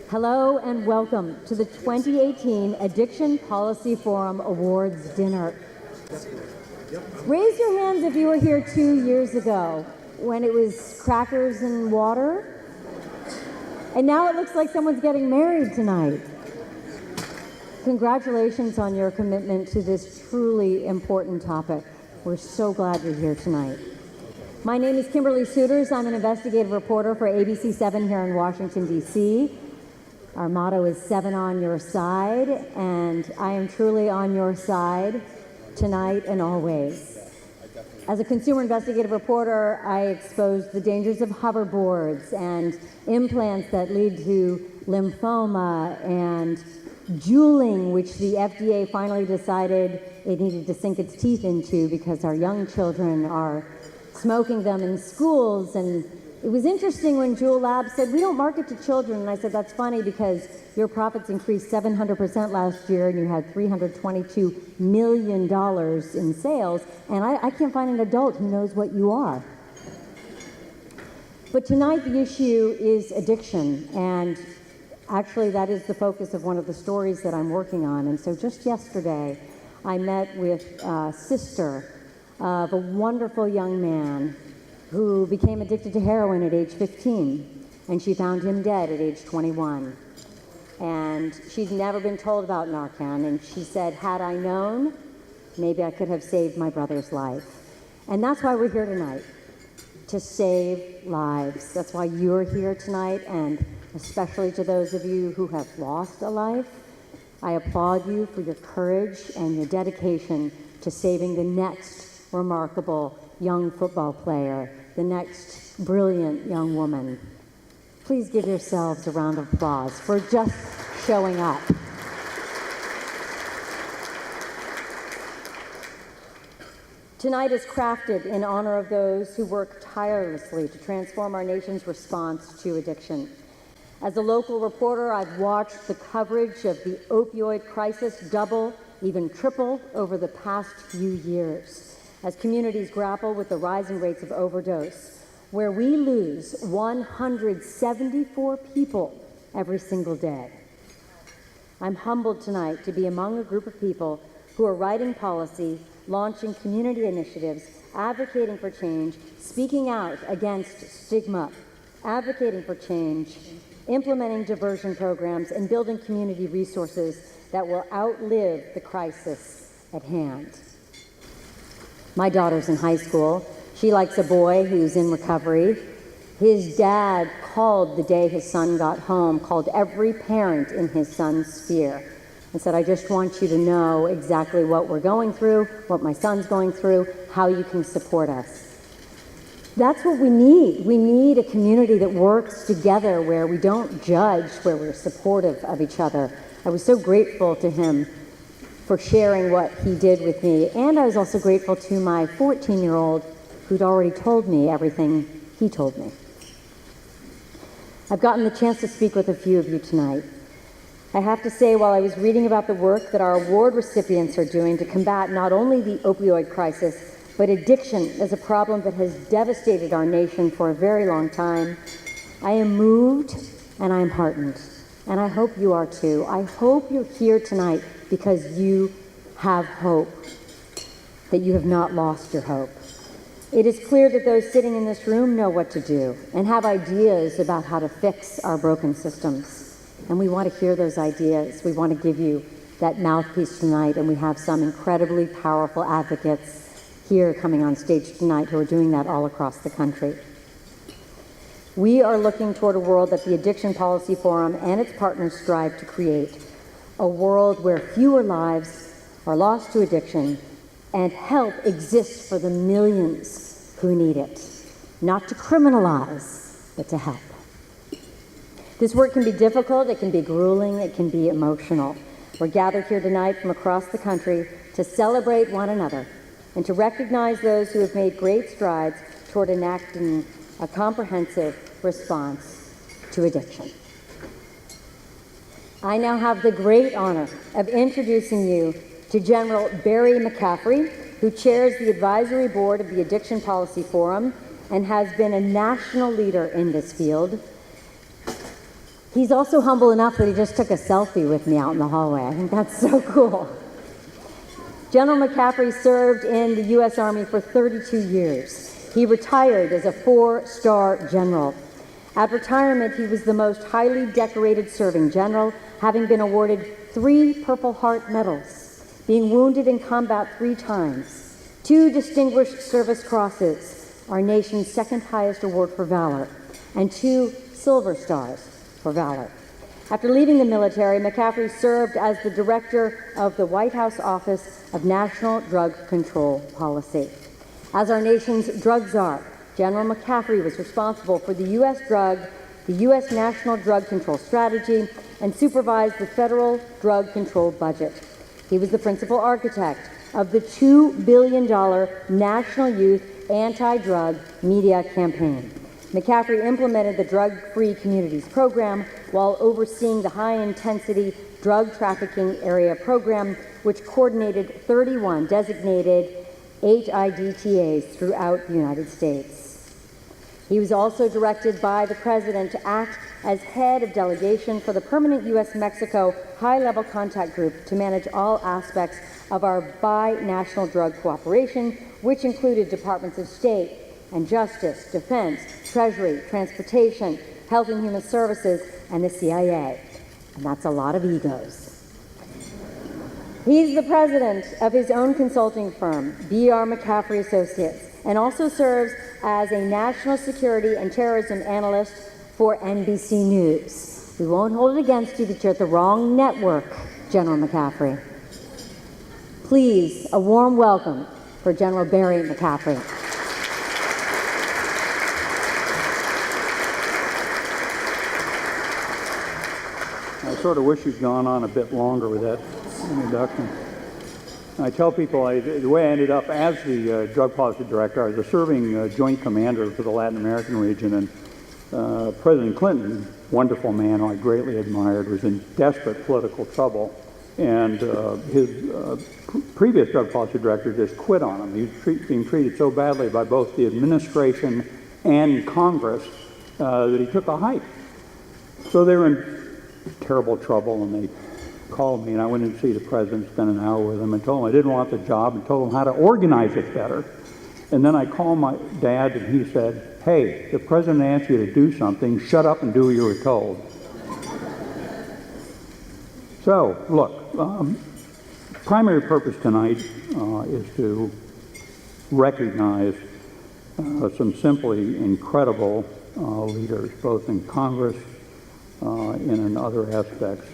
Hello and welcome to the 2018 Addiction Policy Forum Awards Dinner. Raise your hands if you were here 2 years ago when it was crackers and water. And now it looks like someone's getting married tonight. Congratulations on your commitment to this truly important topic. We're so glad you're here tonight. My name is Kimberly Souters. I'm an investigative reporter for ABC 7 here in Washington, D.C. Our motto is 7 on your side, and I am truly on your side tonight and always. As a consumer investigative reporter, I expose the dangers of hoverboards and implants that lead to lymphoma and juuling, which the FDA finally decided it needed to sink its teeth into because our young children are smoking them in schools. And it was interesting when Juul Labs said, we don't market to children. And I said, that's funny because your profits increased 700% last year and you had $322 million in sales. And I can't find an adult who knows what you are. But tonight the issue is addiction. And actually that is the focus of one of the stories that I'm working on. And so just yesterday, I met with a sister of a wonderful young man who became addicted to heroin at age 15, and she found him dead at age 21. And she'd never been told about Narcan, and she said, had I known, maybe I could have saved my brother's life. And that's why we're here tonight, to save lives. That's why you're here tonight, and especially to those of you who have lost a life, I applaud you for your courage and your dedication to saving the next remarkable young football player, the next brilliant young woman. Please give yourselves a round of applause for just showing up. Tonight is crafted in honor of those who work tirelessly to transform our nation's response to addiction. As a local reporter, I've watched the coverage of the opioid crisis double, even triple, over the past few years, as communities grapple with the rising rates of overdose, where we lose 174 people every single day. I'm humbled tonight to be among a group of people who are writing policy, launching community initiatives, advocating for change, speaking out against stigma, advocating for change, implementing diversion programs, and building community resources that will outlive the crisis at hand. My daughter's in high school. She likes a boy who's in recovery. His dad called the day his son got home, called every parent in his son's sphere, and said, I just want you to know exactly what we're going through, what my son's going through, how you can support us. That's what we need. We need a community that works together, where we don't judge, where we're supportive of each other. I was so grateful to him for sharing what he did with me. And I was also grateful to my 14-year-old who'd already told me everything he told me. I've gotten the chance to speak with a few of you tonight. I have to say, while I was reading about the work that our award recipients are doing to combat not only the opioid crisis, but addiction as a problem that has devastated our nation for a very long time, I am moved and I am heartened. And I hope you are too. I hope you're here tonight because you have hope, that you have not lost your hope. It is clear that those sitting in this room know what to do and have ideas about how to fix our broken systems. And we want to hear those ideas. We want to give you that mouthpiece tonight, and we have some incredibly powerful advocates here coming on stage tonight who are doing that all across the country. We are looking toward a world that the Addiction Policy Forum and its partners strive to create, a world where fewer lives are lost to addiction and help exists for the millions who need it, not to criminalize, but to help. This work can be difficult, it can be grueling, it can be emotional. We're gathered here tonight from across the country to celebrate one another and to recognize those who have made great strides toward enacting a comprehensive response to addiction. I now have the great honor of introducing you to General Barry McCaffrey, who chairs the advisory board of the Addiction Policy Forum and has been a national leader in this field. He's also humble enough that he just took a selfie with me out in the hallway. I think that's so cool. General McCaffrey served in the U.S. Army for 32 years. He retired as a 4-star general. At retirement, he was the most highly decorated serving general, having been awarded 3 Purple Heart medals, being wounded in combat 3 times, 2 Distinguished Service Crosses, our nation's 2nd highest award for valor, and 2 Silver Stars for valor. After leaving the military, McCaffrey served as the director of the White House Office of National Drug Control Policy. As our nation's drug czar, General McCaffrey was responsible for the U.S. National Drug Control Strategy, and supervised the federal drug control budget. He was the principal architect of the $2 billion National Youth Anti-Drug Media Campaign. McCaffrey implemented the Drug-Free Communities program while overseeing the High-Intensity Drug Trafficking Area program, which coordinated 31 designated HIDTAs throughout the United States. He was also directed by the President to act as head of delegation for the permanent U.S.-Mexico high-level contact group to manage all aspects of our bi-national drug cooperation, which included Departments of State and Justice, Defense, Treasury, Transportation, Health and Human Services, and the CIA. And that's a lot of egos. He's the president of his own consulting firm, B.R. McCaffrey Associates, and also serves as a national security and terrorism analyst for NBC News. We won't hold it against you that you're at the wrong network, General McCaffrey. Please, a warm welcome for General Barry McCaffrey. I sort of wish you'd gone on a bit longer with that introduction. I tell people the way I ended up as the drug policy director, I was a serving joint commander for the Latin American region, and President Clinton, wonderful man who I greatly admired, was in desperate political trouble, and his previous drug policy director just quit on him. He was being treated so badly by both the administration and Congress that he took a hike. So they were in terrible trouble, and they called me, and I went in to see the president, spent an hour with him, and told him I didn't want the job, and told him how to organize it better. And then I called my dad, and he said, "Hey, the president asked you to do something. Shut up and do what you were told." So, look, primary purpose tonight is to recognize some simply incredible leaders, both in Congress and in other aspects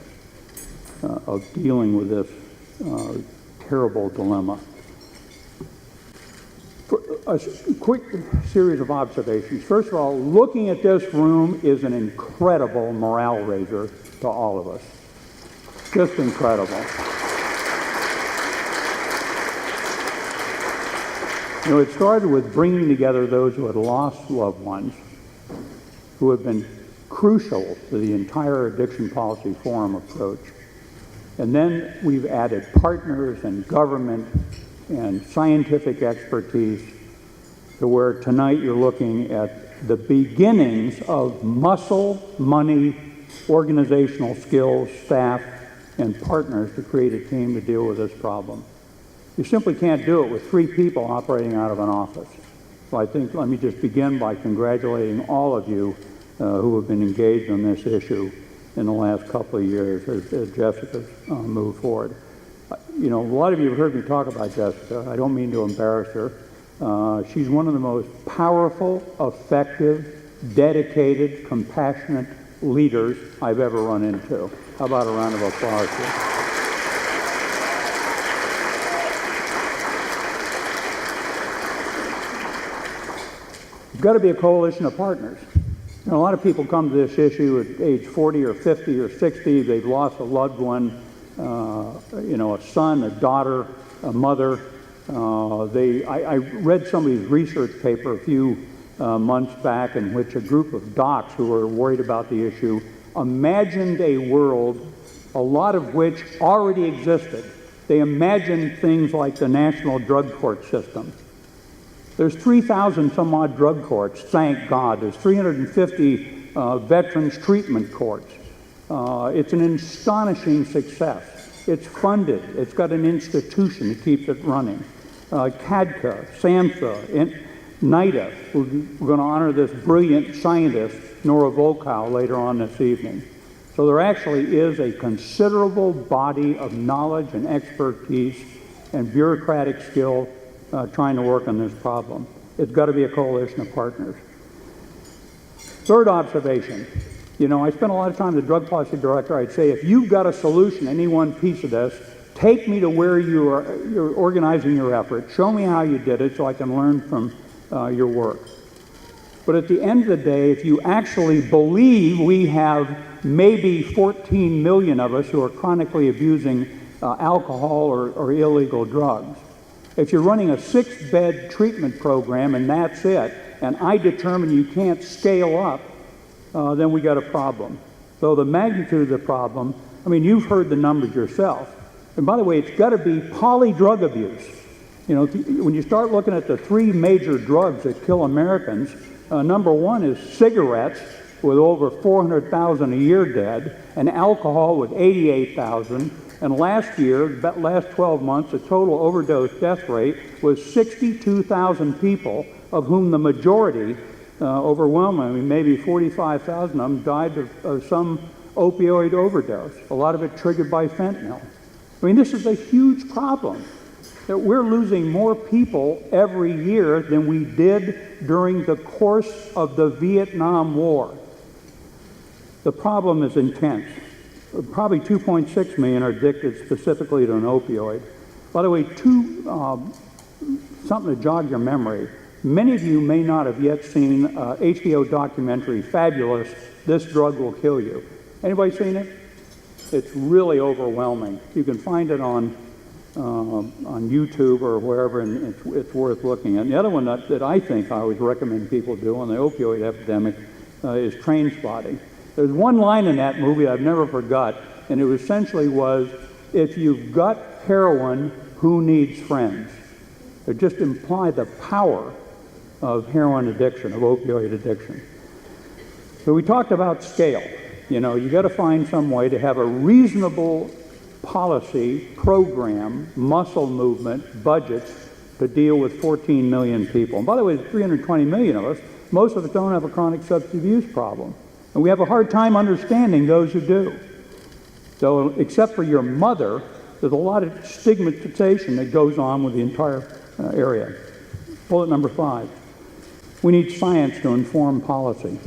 of dealing with this terrible dilemma. For a quick series of observations. First of all, looking at this room is an incredible morale raiser to all of us. Just incredible. You know, it started with bringing together those who had lost loved ones, who have been crucial to the entire Addiction Policy Forum approach. And then we've added partners and government and scientific expertise to where tonight you're looking at the beginnings of muscle, money, organizational skills, staff, and partners to create a team to deal with this problem. You simply can't do it with 3 people operating out of an office. So I think let me just begin by congratulating all of you who have been engaged on this issue in the last couple of years as Jessica's moved forward. You know, a lot of you have heard me talk about Jessica. I don't mean to embarrass her. She's one of the most powerful, effective, dedicated, compassionate leaders I've ever run into. How about a round of applause for her? It's got to be a coalition of partners. You know, a lot of people come to this issue at age 40 or 50 or 60. They've lost a loved one, you know, a son, a daughter, a mother. I read somebody's research paper a few months back in which a group of docs who were worried about the issue imagined a world, a lot of which already existed. They imagined things like the National Drug Court System. There's 3,000 some odd drug courts, thank God. There's 350 veterans treatment courts. It's an astonishing success. It's funded. It's got an institution that keeps it running. CADCA, SAMHSA, and NIDA. We're going to honor this brilliant scientist, Nora Volkow, later on this evening. So there actually is a considerable body of knowledge and expertise and bureaucratic skill trying to work on this problem. It's got to be a coalition of partners. Third observation. You know, I spent a lot of time as the drug policy director. I'd say, if you've got a solution, any one piece of this, take me to where you're organizing your effort. Show me how you did it so I can learn from your work. But at the end of the day, if you actually believe we have maybe 14 million of us who are chronically abusing alcohol or illegal drugs, if you're running a 6-bed treatment program and that's it, and I determine you can't scale up, then we got a problem. So the magnitude of the problem, I mean, you've heard the numbers yourself. And by the way, it's got to be polydrug abuse. You know, when you start looking at the 3 major drugs that kill Americans, number 1 is cigarettes, with over 400,000 a year dead, and alcohol with 88,000. And last year, last 12 months, the total overdose death rate was 62,000 people, of whom the majority, overwhelmingly, maybe 45,000 of them, died of some opioid overdose, a lot of it triggered by fentanyl. I mean, this is a huge problem. That we're losing more people every year than we did during the course of the Vietnam War. The problem is intense. Probably 2.6 million are addicted specifically to an opioid. By the way, something to jog your memory. Many of you may not have yet seen HBO documentary, Fabulous, This Drug Will Kill You. Anybody seen it? It's really overwhelming. You can find it on YouTube or wherever, and it's worth looking at. And the other one that I think I always recommend people do on the opioid epidemic is Train Spotting. There's one line in that movie I've never forgot, and it essentially was, if you've got heroin, who needs friends? It just implied the power of heroin addiction, of opioid addiction. So we talked about scale. You know, you got to find some way to have a reasonable policy, program, muscle movement, budgets to deal with 14 million people. And by the way, there's 320 million of us. Most of us don't have a chronic substance abuse problem. And we have a hard time understanding those who do. So except for your mother, there's a lot of stigmatization that goes on with the entire area. Bullet number 5. We need science to inform policy.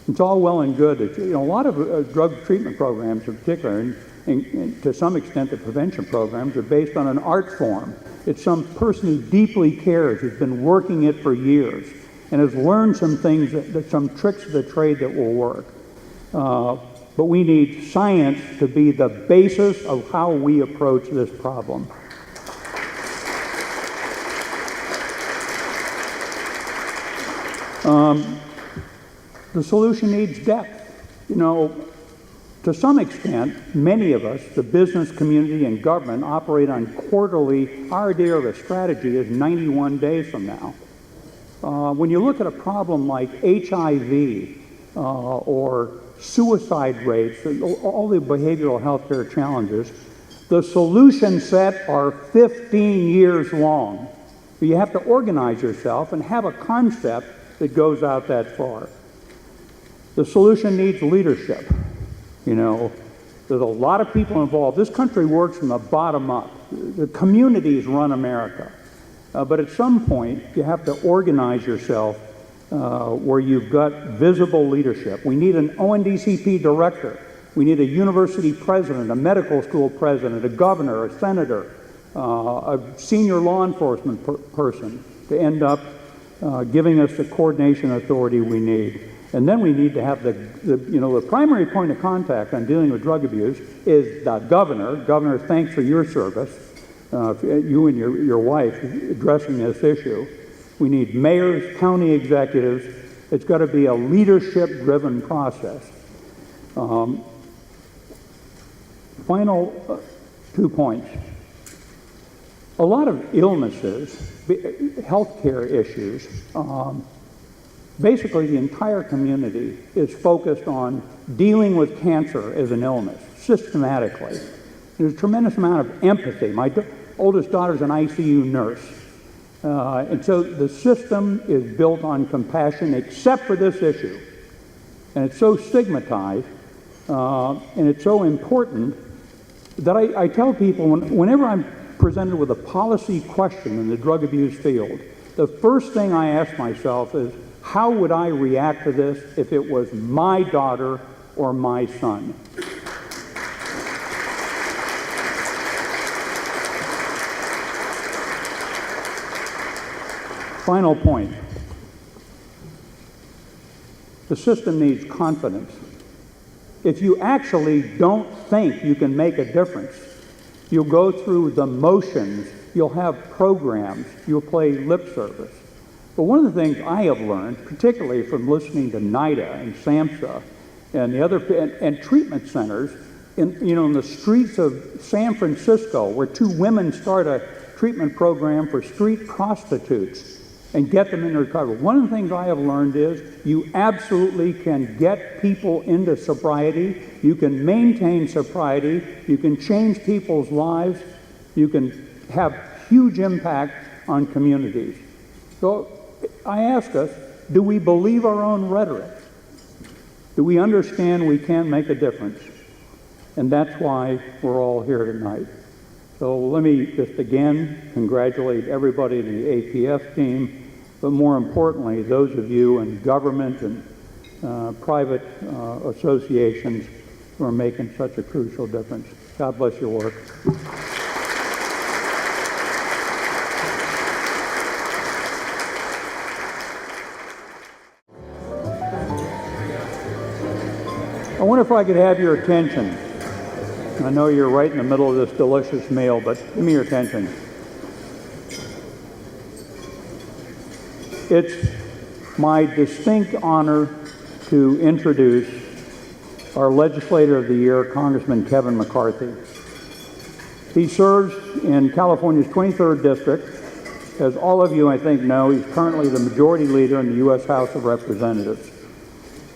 It's all well and good that, you know, a lot of drug treatment programs in particular, and to some extent the prevention programs, are based on an art form. It's some person who deeply cares, who's been working it for years, and has learned some things, some tricks of the trade that will work. But we need science to be the basis of how we approach this problem. The solution needs depth. You know, to some extent, many of us, the business community and government, operate on quarterly. Our idea of a strategy is 91 days from now. When you look at a problem like HIV or suicide rates, all the behavioral health care challenges, the solution set are 15 years long. But you have to organize yourself and have a concept that goes out that far. The solution needs leadership. You know, there's a lot of people involved. This country works from the bottom up. The communities run America. But at some point, you have to organize yourself where you've got visible leadership. We need an ONDCP director. We need a university president, a medical school president, a governor, a senator, a senior law enforcement person to end up giving us the coordination authority we need. And then we need to have the primary point of contact on dealing with drug abuse is the governor. Governor, thanks for your service, you and your wife addressing this issue. We need mayors, county executives. It's got to be a leadership-driven process. Final 2 points. A lot of illnesses, healthcare issues, basically the entire community is focused on dealing with cancer as an illness systematically. There's a tremendous amount of empathy. My oldest daughter's an ICU nurse. And so the system is built on compassion except for this issue. And it's so stigmatized and it's so important that I tell people whenever I'm presented with a policy question in the drug abuse field, the first thing I ask myself is, how would I react to this if it was my daughter or my son? Final point. The system needs confidence. If you actually don't think you can make a difference, you'll go through the motions, you'll have programs, you'll play lip service. But one of the things I have learned, particularly from listening to NIDA and SAMHSA and the other and treatment centers in the streets of San Francisco, where two women start a treatment program for street prostitutes and get them into recovery. One of the things I have learned is you absolutely can get people into sobriety, you can maintain sobriety, you can change people's lives, you can have huge impact on communities. So I ask us, do we believe our own rhetoric? Do we understand we can make a difference? And that's why we're all here tonight. So let me just again congratulate everybody in the APF team, but more importantly, those of you in government and private associations who are making such a crucial difference. God bless your work. I wonder if I could have your attention. I know you're right in the middle of this delicious meal, but give me your attention. It's my distinct honor to introduce our Legislator of the Year, Congressman Kevin McCarthy. He serves in California's 23rd District. As all of you, I think, know, he's currently the Majority Leader in the U.S. House of Representatives.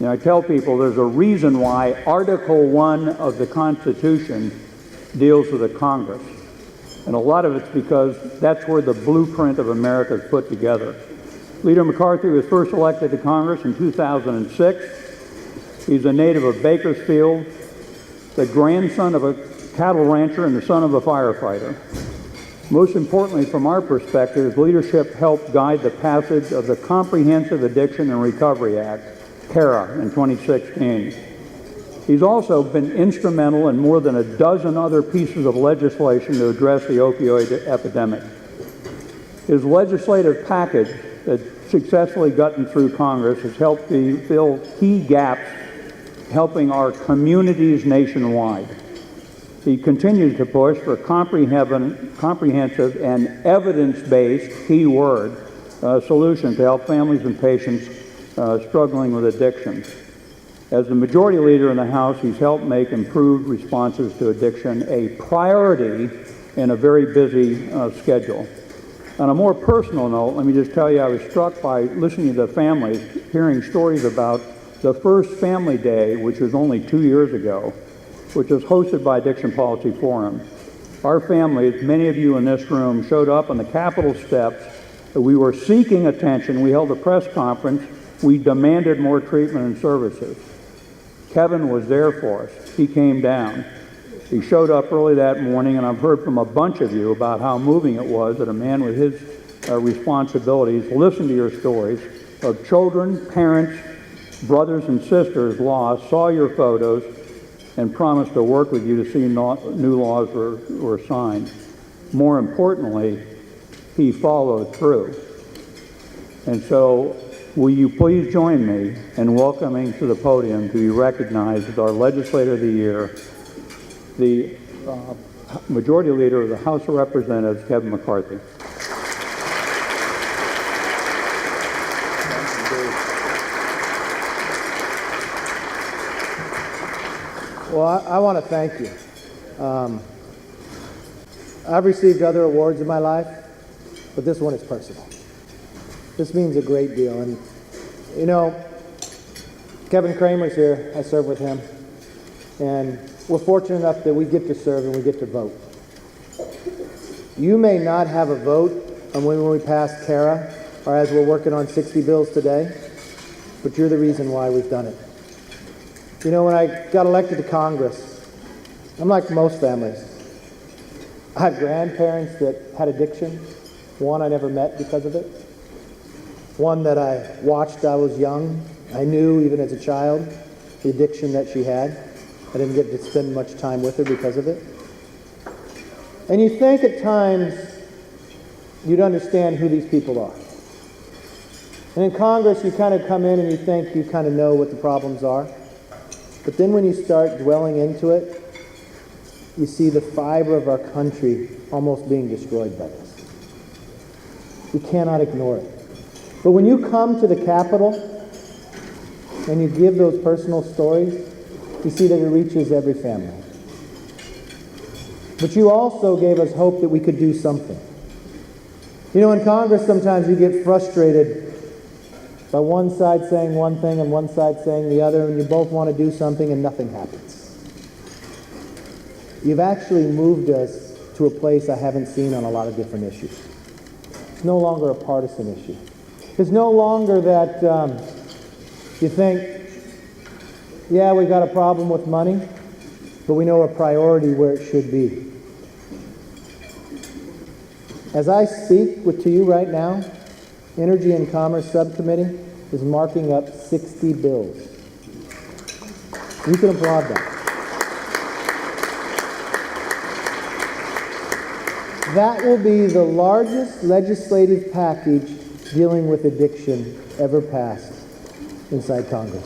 I tell people there's a reason why Article 1 of the Constitution deals with the Congress. And a lot of it's because that's where the blueprint of America is put together. Leader McCarthy was first elected to Congress in 2006. He's a native of Bakersfield, the grandson of a cattle rancher and the son of a firefighter. Most importantly, from our perspective, his leadership helped guide the passage of the Comprehensive Addiction and Recovery Act, CARA, in 2016. He's also been instrumental in more than a dozen other pieces of legislation to address the opioid epidemic. His legislative package that successfully gotten through Congress has helped fill key gaps, helping our communities nationwide. He continues to push for comprehensive and evidence-based, key word, solutions to help families and patients struggling with addiction. As the Majority Leader in the House, he's helped make improved responses to addiction a priority in a very busy schedule. On a more personal note, let me just tell you, I was struck by listening to the families, hearing stories about the first Family Day, which was only 2 years ago, which was hosted by Addiction Policy Forum. Our families, many of you in this room, showed up on the Capitol steps. We were seeking attention. We held a press conference. We demanded more treatment and services. Kevin was there for us. He came down. He showed up early that morning, and I've heard from a bunch of you about how moving it was that a man with his responsibilities listened to your stories of children, parents, brothers and sisters lost, saw your photos, and promised to work with you to see new laws were signed. More importantly, he followed through. And so, will you please join me in welcoming to the podium to be recognized as our Legislator of the Year, the Majority Leader of the House of Representatives, Kevin McCarthy. Well, I want to thank you. I've received other awards in my life, but this one is personal. This means a great deal, and You know, Kevin Kramer's here. I serve with him. And we're fortunate enough that we get to serve and we get to vote. You may not have a vote on when we pass CARA or as we're working on 60 bills today, but you're the reason why we've done it. You know, when I got elected to Congress, I'm like most families. I have grandparents that had addiction. One I never met because of it. One that I watched I was young. I knew even as a child the addiction that she had. I didn't get to spend much time with her because of it. And you think at times you'd understand who these people are. And in Congress, you kind of come in and you think you kind of know what the problems are. But then when you start dwelling into it, you see the fiber of our country almost being destroyed by this. We cannot ignore it. But when you come to the Capitol and you give those personal stories, you see that it reaches every family. But you also gave us hope that we could do something. You know, in Congress, sometimes you get frustrated by one side saying one thing and one side saying the other, and you both want to do something and nothing happens. You've actually moved us to a place I haven't seen on a lot of different issues. It's no longer a partisan issue. It's no longer that you think, yeah, we've got a problem with money, but we know a priority where it should be. As I speak to you right now, Energy and Commerce Subcommittee is marking up 60 bills. You can applaud that. That will be the largest legislative package dealing with addiction ever passed inside Congress.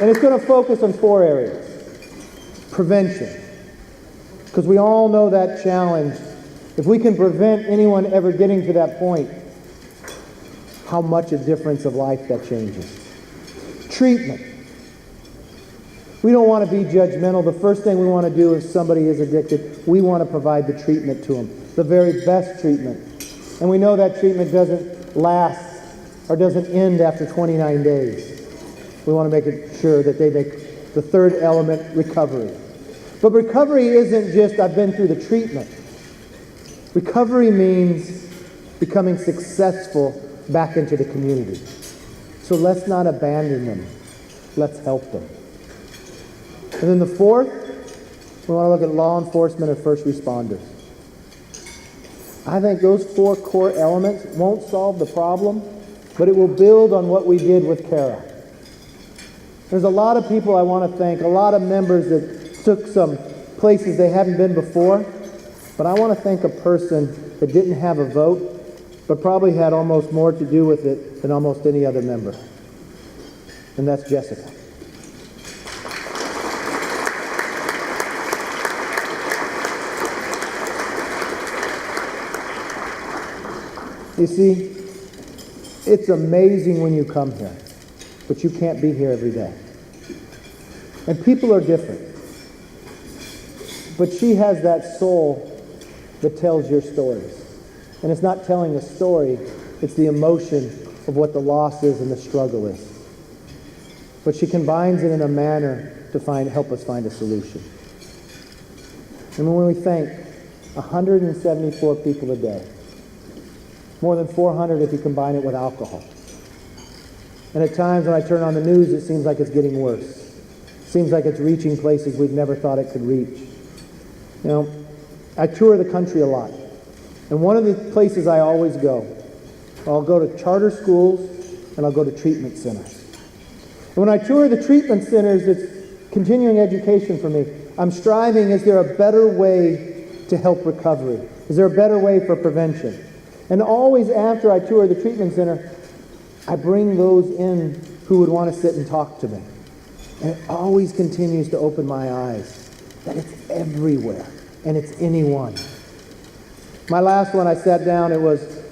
And it's going to focus on 4 areas. Prevention. Because we all know that challenge. If we can prevent anyone ever getting to that point, how much a difference of life that changes. Treatment. We don't want to be judgmental. The first thing we want to do if somebody is addicted, we want to provide the treatment to them, the very best treatment. And we know that treatment doesn't last or doesn't end after 29 days. We want to make it sure that they make the third element, recovery. But recovery isn't just, I've been through the treatment. Recovery means becoming successful back into the community. So let's not abandon them. Let's help them. And then the fourth, we want to look at law enforcement and first responders. I think those 4 core elements won't solve the problem, but it will build on what we did with CARA. There's a lot of people I want to thank, a lot of members that took some places they hadn't been before, but I want to thank a person that didn't have a vote, but probably had almost more to do with it than almost any other member. And that's Jessica. You see, it's amazing when you come here, but you can't be here every day. And people are different. But she has that soul that tells your stories. And it's not telling a story, it's the emotion of what the loss is and the struggle is. But she combines it in a manner to help us find a solution. And when we thank 174 people a day, more than 400 if you combine it with alcohol. And at times when I turn on the news, it seems like it's getting worse. It seems like it's reaching places we've never thought it could reach. You know, I tour the country a lot. And one of the places I always go, I'll go to charter schools and I'll go to treatment centers. And when I tour the treatment centers, it's continuing education for me. I'm striving, is there a better way to help recovery? Is there a better way for prevention? And always after I tour the treatment center, I bring those in who would want to sit and talk to me. And it always continues to open my eyes that it's everywhere and it's anyone. My last one, I sat down, it was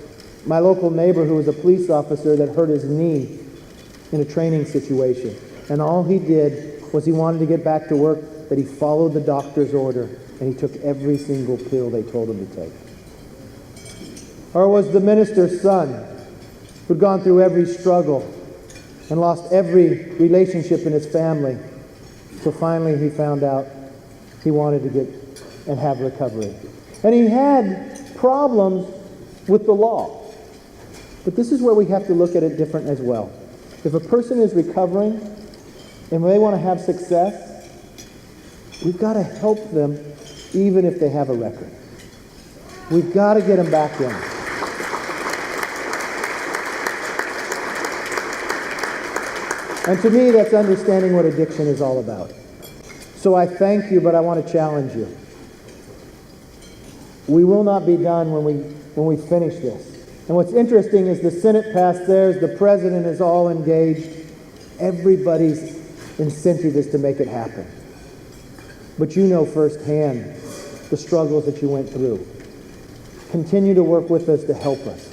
my local neighbor who was a police officer that hurt his knee in a training situation. And all he did was he wanted to get back to work, that he followed the doctor's order and he took every single pill they told him to take. Or was the minister's son who'd gone through every struggle and lost every relationship in his family? So finally he found out he wanted to get and have recovery. And he had problems with the law. But this is where we have to look at it different as well. If a person is recovering and they want to have success, we've got to help them even if they have a record. We've got to get them back in. And to me, that's understanding what addiction is all about. So I thank you, but I want to challenge you. We will not be done when we finish this. And what's interesting is the Senate passed theirs, the President is all engaged. Everybody's incentive is to make it happen. But you know firsthand the struggles that you went through. Continue to work with us to help us.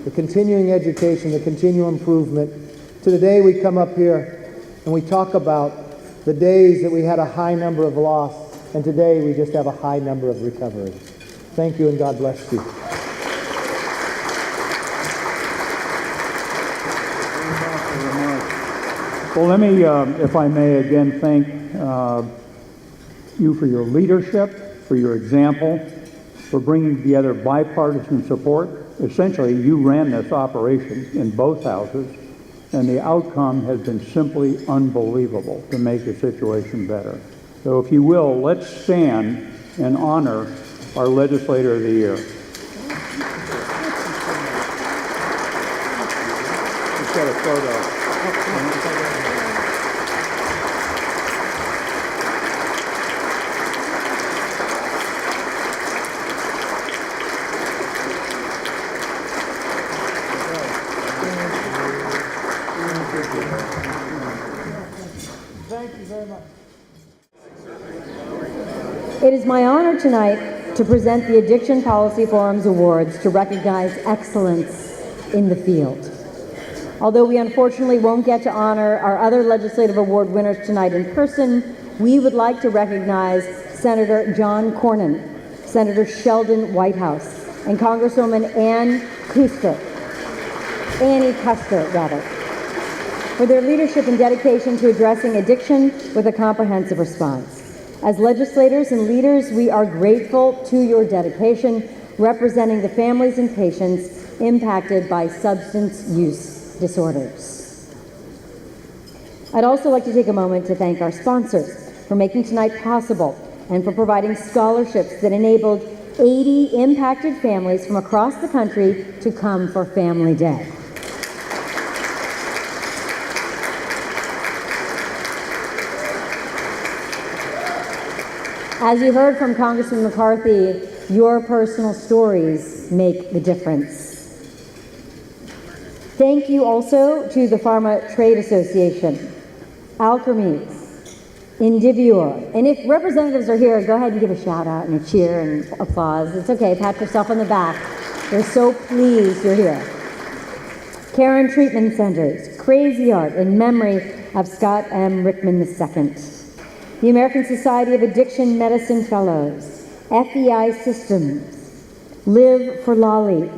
The continuing education, the continual improvement. To the day we come up here and we talk about the days that we had a high number of loss, and today we just have a high number of recovery. Thank you, and God bless you. Well, let me, if I may, again thank you for your leadership, for your example, for bringing together bipartisan support. Essentially, you ran this operation in both houses, and the outcome has been simply unbelievable to make the situation better. So if you will, let's stand and honor our Legislator of the Year. Let's get a photo. Thank you very much. It is my honor tonight to present the Addiction Policy Forum's awards to recognize excellence in the field. Although we unfortunately won't get to honor our other legislative award winners tonight in person, we would like to recognize Senator John Cornyn, Senator Sheldon Whitehouse, and Congresswoman Annie Kuster, for their leadership and dedication to addressing addiction with a comprehensive response. As legislators and leaders, we are grateful to your dedication representing the families and patients impacted by substance use disorders. I'd also like to take a moment to thank our sponsors for making tonight possible and for providing scholarships that enabled 80 impacted families from across the country to come for Family Day. As you heard from Congressman McCarthy, your personal stories make the difference. Thank you also to the Pharma Trade Association, Alkermes, Indivior, and if representatives are here, go ahead and give a shout out and a cheer and applause. It's okay, pat yourself on the back. We're so pleased you're here. Caron Treatment Centers, Crazy Art in memory of Scott M. Rickman II. The American Society of Addiction Medicine Fellows, FEI Systems, Live for Lolly,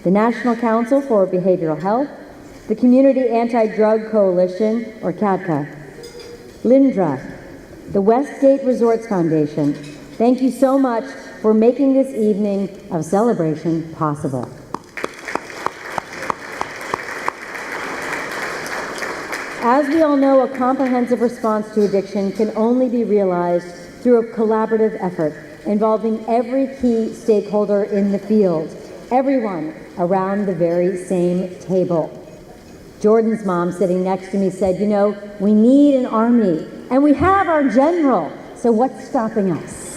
the National Council for Behavioral Health, the Community Anti-Drug Coalition, or CADCA, Lindra, the Westgate Resorts Foundation. Thank you so much for making this evening of celebration possible. As we all know, a comprehensive response to addiction can only be realized through a collaborative effort involving every key stakeholder in the field, everyone around the very same table. Jordan's mom sitting next to me said, you know, we need an army, and we have our general, so what's stopping us?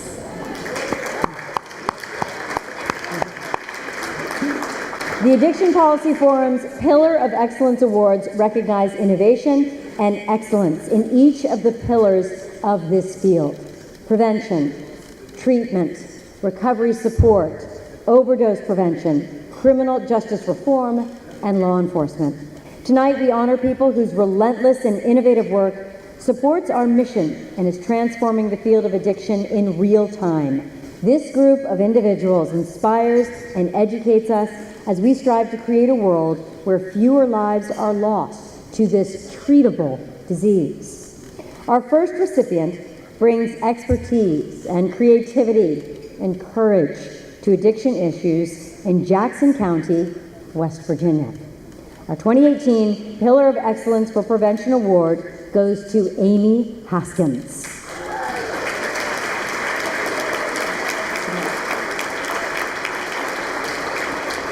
The Addiction Policy Forum's Pillar of Excellence Awards recognize innovation and excellence in each of the pillars of this field: prevention, treatment, recovery support, overdose prevention, criminal justice reform, and law enforcement. Tonight, we honor people whose relentless and innovative work supports our mission and is transforming the field of addiction in real time. This group of individuals inspires and educates us as we strive to create a world where fewer lives are lost to this treatable disease. Our first recipient brings expertise and creativity and courage to addiction issues in Jackson County, West Virginia. Our 2018 Pillar of Excellence for Prevention Award goes to Amy Haskins.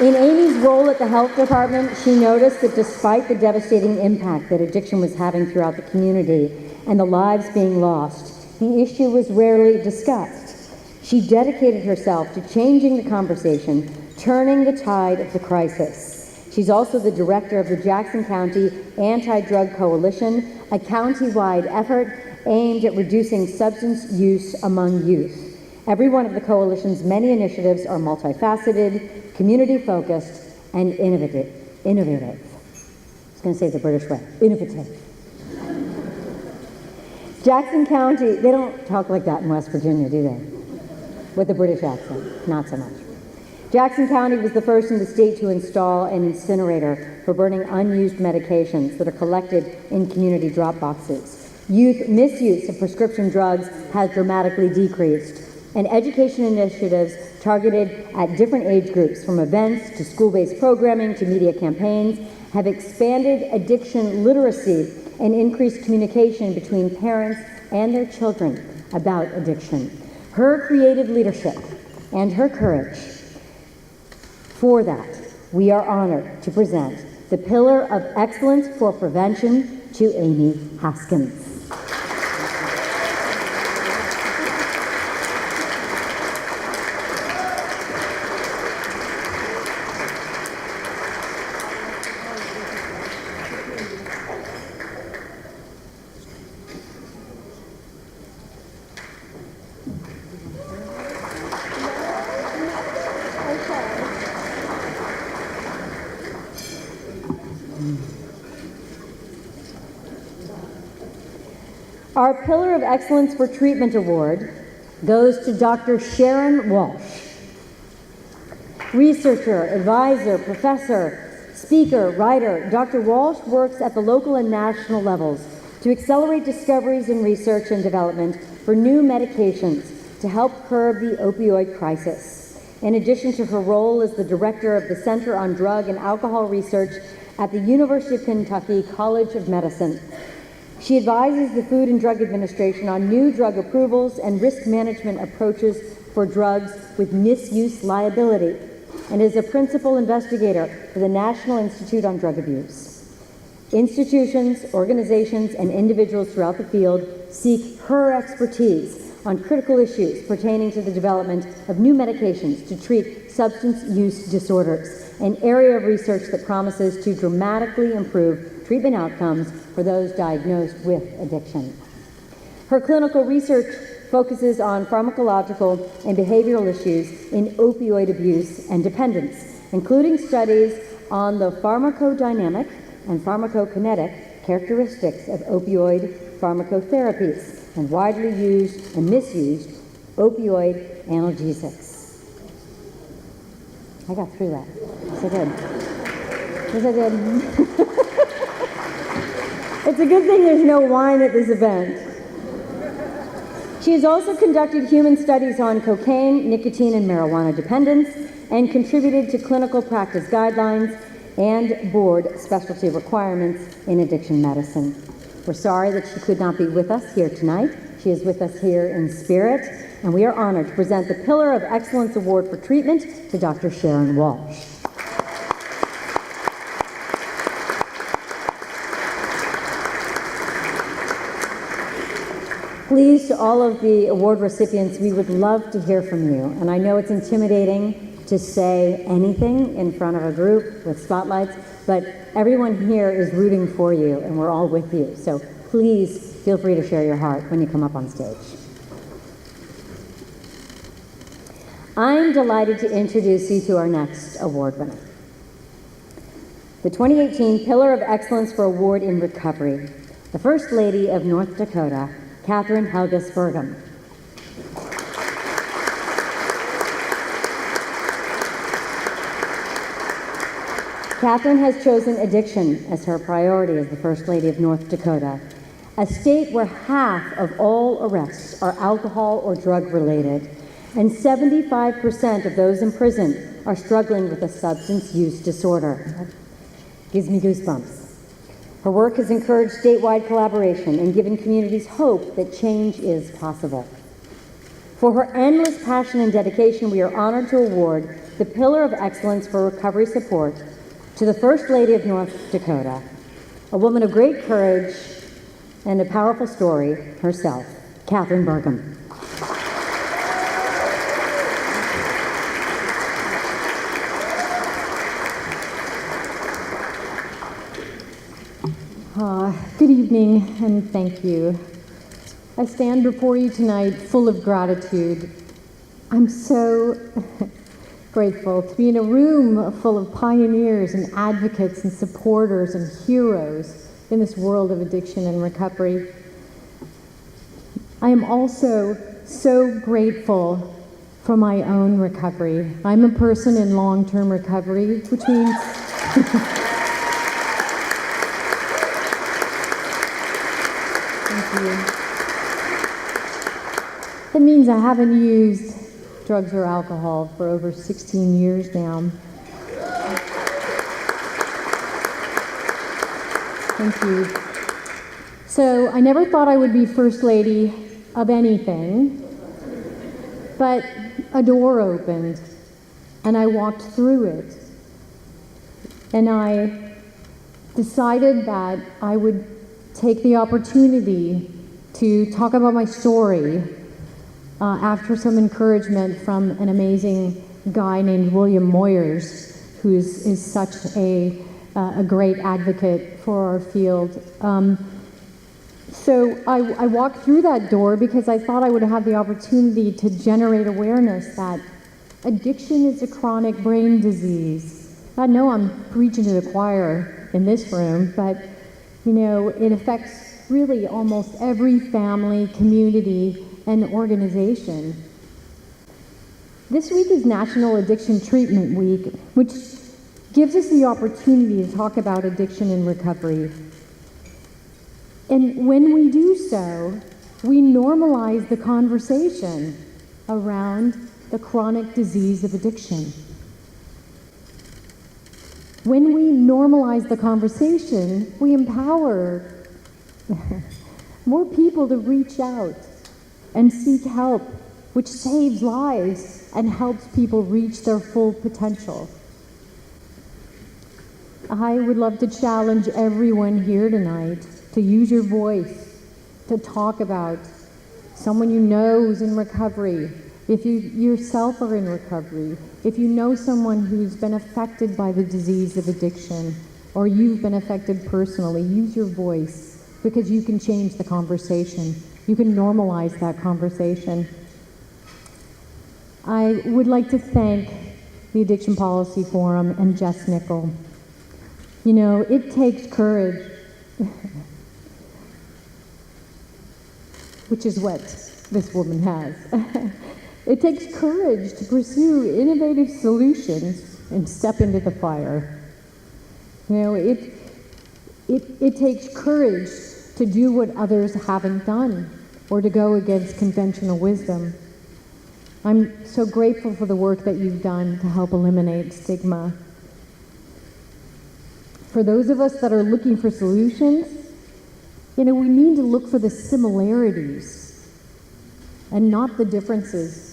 In Amy's role at the health department, she noticed that despite the devastating impact that addiction was having throughout the community and the lives being lost, the issue was rarely discussed. She dedicated herself to changing the conversation, turning the tide of the crisis. She's also the director of the Jackson County Anti-Drug Coalition, a county-wide effort aimed at reducing substance use among youth. Every one of the coalition's many initiatives are multifaceted, community-focused, and innovative. I was going to say it the British way. Innovative. Jackson County, they don't talk like that in West Virginia, do they? With a British accent, not so much. Jackson County was the first in the state to install an incinerator for burning unused medications that are collected in community drop boxes. Youth misuse of prescription drugs has dramatically decreased, and education initiatives targeted at different age groups, from events to school-based programming to media campaigns, have expanded addiction literacy and increased communication between parents and their children about addiction. Her creative leadership and her courage, for that, we are honored to present the Pillar of Excellence for Prevention to Amy Haskins. Our Pillar of Excellence for Treatment Award goes to Dr. Sharon Walsh. Researcher, advisor, professor, speaker, writer, Dr. Walsh works at the local and national levels to accelerate discoveries in research and development for new medications to help curb the opioid crisis. In addition to her role as the director of the Center on Drug and Alcohol Research at the University of Kentucky College of Medicine, she advises the Food and Drug Administration on new drug approvals and risk management approaches for drugs with misuse liability, and is a principal investigator for the National Institute on Drug Abuse. Institutions, organizations, and individuals throughout the field seek her expertise on critical issues pertaining to the development of new medications to treat substance use disorders, an area of research that promises to dramatically improve treatment outcomes for those diagnosed with addiction. Her clinical research focuses on pharmacological and behavioral issues in opioid abuse and dependence, including studies on the pharmacodynamic and pharmacokinetic characteristics of opioid pharmacotherapies and widely used and misused opioid analgesics. I got through that. Yes, I did. Yes, I did. It's a good thing there's no wine at this event. She has also conducted human studies on cocaine, nicotine, and marijuana dependence, and contributed to clinical practice guidelines and board specialty requirements in addiction medicine. We're sorry that she could not be with us here tonight. She is with us here in spirit, and we are honored to present the Pillar of Excellence Award for Treatment to Dr. Sharon Walsh. Please, to all of the award recipients, we would love to hear from you. And I know it's intimidating to say anything in front of a group with spotlights, but everyone here is rooting for you, and we're all with you. So please feel free to share your heart when you come up on stage. I'm delighted to introduce you to our next award winner. The 2018 Pillar of Excellence for Award in Recovery, the First Lady of North Dakota, Catherine Helga Spurgum. Catherine has chosen addiction as her priority as the First Lady of North Dakota, a state where half of all arrests are alcohol or drug related, and 75% of those in prison are struggling with a substance use disorder. Gives me goosebumps. Her work has encouraged statewide collaboration and given communities hope that change is possible. For her endless passion and dedication, we are honored to award the Pillar of Excellence for Recovery Support to the First Lady of North Dakota, a woman of great courage and a powerful story herself, Catherine Burgum. Good evening, and thank you. I stand before you tonight full of gratitude. I'm so grateful to be in a room full of pioneers and advocates and supporters and heroes in this world of addiction and recovery. I am also so grateful for my own recovery. I'm a person in long-term recovery, which means that means I haven't used drugs or alcohol for over 16 years now. Thank you. So I never thought I would be First Lady of anything, but a door opened and I walked through it. And I decided that I would take the opportunity to talk about my story after some encouragement from an amazing guy named William Moyers, who is such a great advocate for our field. So I walked through that door because I thought I would have the opportunity to generate awareness that addiction is a chronic brain disease. I know I'm preaching to the choir in this room, but you know, it affects really almost every family, community, and organization. This week is National Addiction Treatment Week, which gives us the opportunity to talk about addiction and recovery. And when we do so, we normalize the conversation around the chronic disease of addiction. When we normalize the conversation, we empower more people to reach out and seek help, which saves lives and helps people reach their full potential. I would love to challenge everyone here tonight to use your voice to talk about someone you know who's in recovery, if you yourself are in recovery, if you know someone who's been affected by the disease of addiction, or you've been affected personally, use your voice because you can change the conversation. You can normalize that conversation. I would like to thank the Addiction Policy Forum and Jess Nickel. You know, it takes courage, which is what this woman has. It takes courage to pursue innovative solutions and step into the fire. You know, it takes courage to do what others haven't done or to go against conventional wisdom. I'm so grateful for the work that you've done to help eliminate stigma. For those of us that are looking for solutions, you know, we need to look for the similarities and not the differences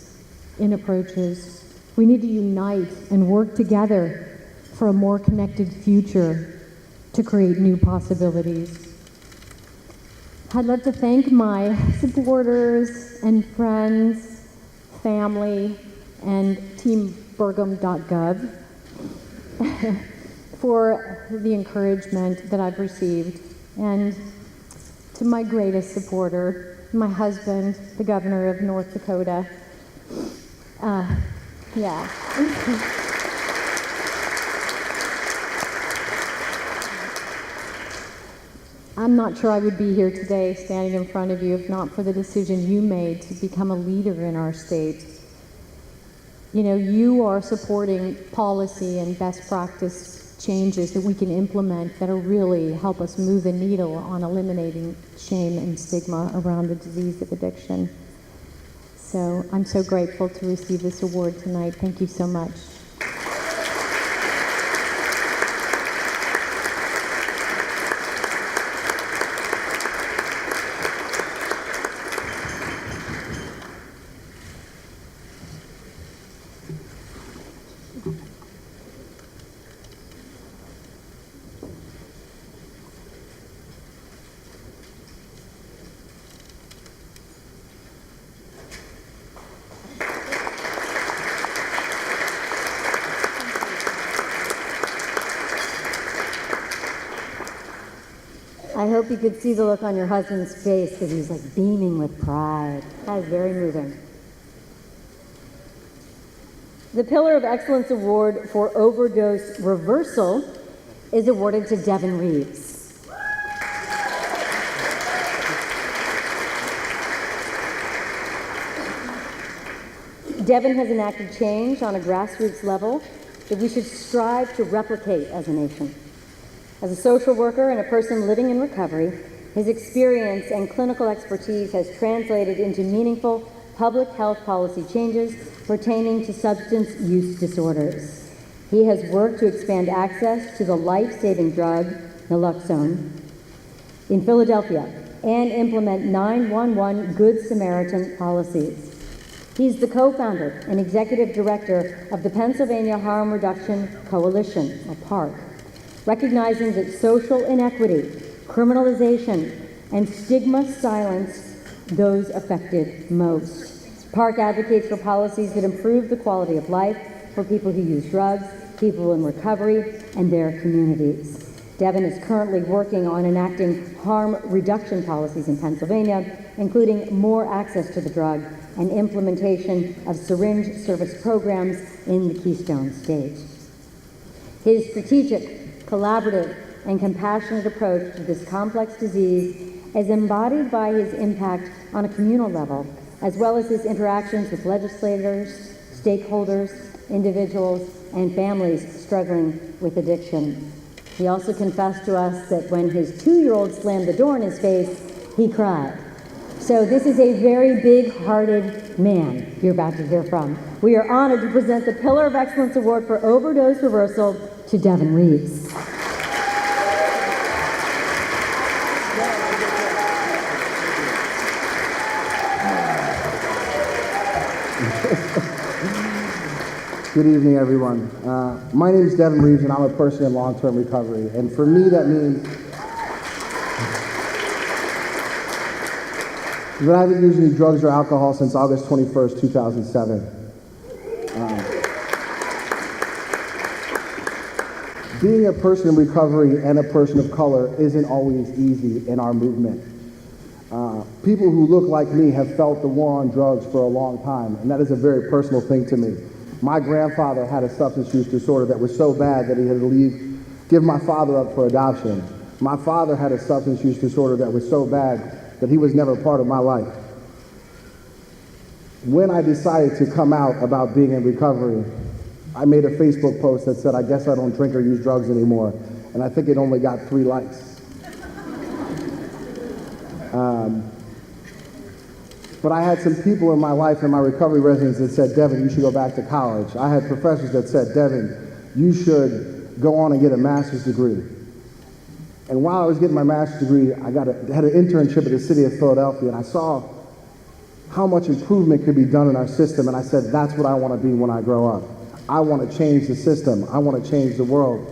in approaches. We need to unite and work together for a more connected future to create new possibilities. I'd love to thank my supporters and friends, family, and teamburgum.gov for the encouragement that I've received, and to my greatest supporter, my husband, the governor of North Dakota. I'm not sure I would be here today standing in front of you if not for the decision you made to become a leader in our state. You know, you are supporting policy and best practice changes that we can implement that'll really help us move the needle on eliminating shame and stigma around the disease of addiction. So I'm so grateful to receive this award tonight. Thank you so much. I hope you could see the look on your husband's face because he's like beaming with pride. That is very moving. The Pillar of Excellence Award for Overdose Reversal is awarded to Devin Reeves. Devin has enacted change on a grassroots level that we should strive to replicate as a nation. As a social worker and a person living in recovery, his experience and clinical expertise has translated into meaningful public health policy changes pertaining to substance use disorders. He has worked to expand access to the life-saving drug naloxone in Philadelphia and implement 911 Good Samaritan policies. He's the co-founder and executive director of the Pennsylvania Harm Reduction Coalition, or PARC, recognizing that social inequity, criminalization, and stigma silence those affected most. PARC advocates for policies that improve the quality of life for people who use drugs, people in recovery, and their communities. Devin is currently working on enacting harm reduction policies in Pennsylvania, including more access to the drug and implementation of syringe service programs in the Keystone State. His strategic, collaborative, and compassionate approach to this complex disease is embodied by his impact on a communal level, as well as his interactions with legislators, stakeholders, individuals, and families struggling with addiction. He also confessed to us that when his 2-year-old slammed the door in his face, he cried. So this is a very big-hearted man you're about to hear from. We are honored to present the Pillar of Excellence Award for Overdose Reversal to Devin Reeves. Good evening, everyone. My name is Devin Reeves, and I'm a person in long-term recovery. And for me, that means that I haven't used any drugs or alcohol since August 21st, 2007. Being a person in recovery and a person of color isn't always easy in our movement. People who look like me have felt the war on drugs for a long time, and that is a very personal thing to me. My grandfather had a substance use disorder that was so bad that he had to give my father up for adoption. My father had a substance use disorder that was so bad that he was never part of my life. When I decided to come out about being in recovery, I made a Facebook post that said, "I guess I don't drink or use drugs anymore," and I think it only got 3 likes. But I had some people in my life, in my recovery residence, that said, "Devin, you should go back to college." I had professors that said, "Devin, you should go on and get a master's degree." And while I was getting my master's degree, I had an internship at the city of Philadelphia, and I saw how much improvement could be done in our system, and I said, that's what I want to be when I grow up. I want to change the system. I want to change the world.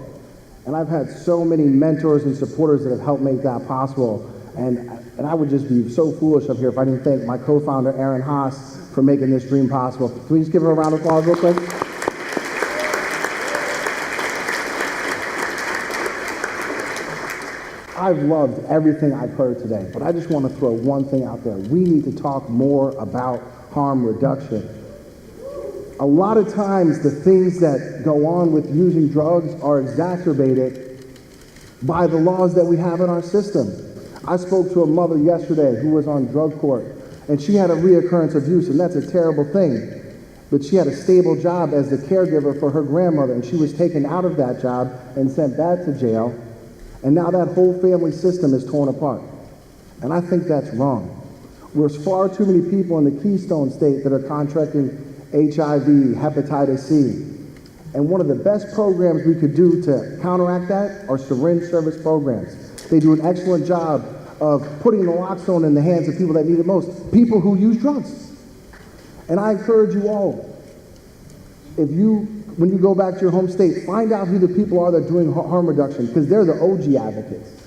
And I've had so many mentors and supporters that have helped make that possible. And I would just be so foolish up here if I didn't thank my co-founder, Aaron Haas, for making this dream possible. Can we just give her a round of applause real quick? I've loved everything I've heard today, but I just want to throw one thing out there. We need to talk more about harm reduction. A lot of times the things that go on with using drugs are exacerbated by the laws that we have in our system. I spoke to a mother yesterday who was on drug court, and she had a reoccurrence of use, and that's a terrible thing. but she had a stable job as the caregiver for her grandmother, and she was taken out of that job and sent back to jail, and now that whole family system is torn apart. And I think that's wrong. There's far too many people in the Keystone State that are contracting HIV, hepatitis C. And one of the best programs we could do to counteract that are syringe service programs. They do an excellent job of putting naloxone in the hands of people that need it most, people who use drugs. And I encourage you all, when you go back to your home state, find out who the people are that are doing harm reduction, because they're the OG advocates.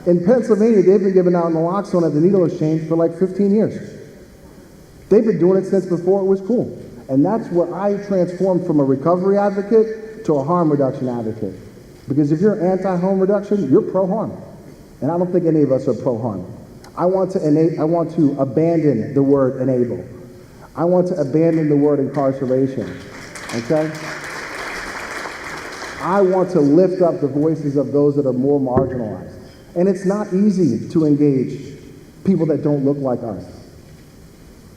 In Pennsylvania, they've been giving out naloxone at the needle exchange for like 15 years. They've been doing it since before it was cool. And that's where I transformed from a recovery advocate to a harm reduction advocate. Because if you're anti-harm reduction, you're pro-harm. And I don't think any of us are pro-harm. I want to abandon the word enable. I want to abandon the word incarceration. Okay? I want to lift up the voices of those that are more marginalized. And it's not easy to engage people that don't look like us.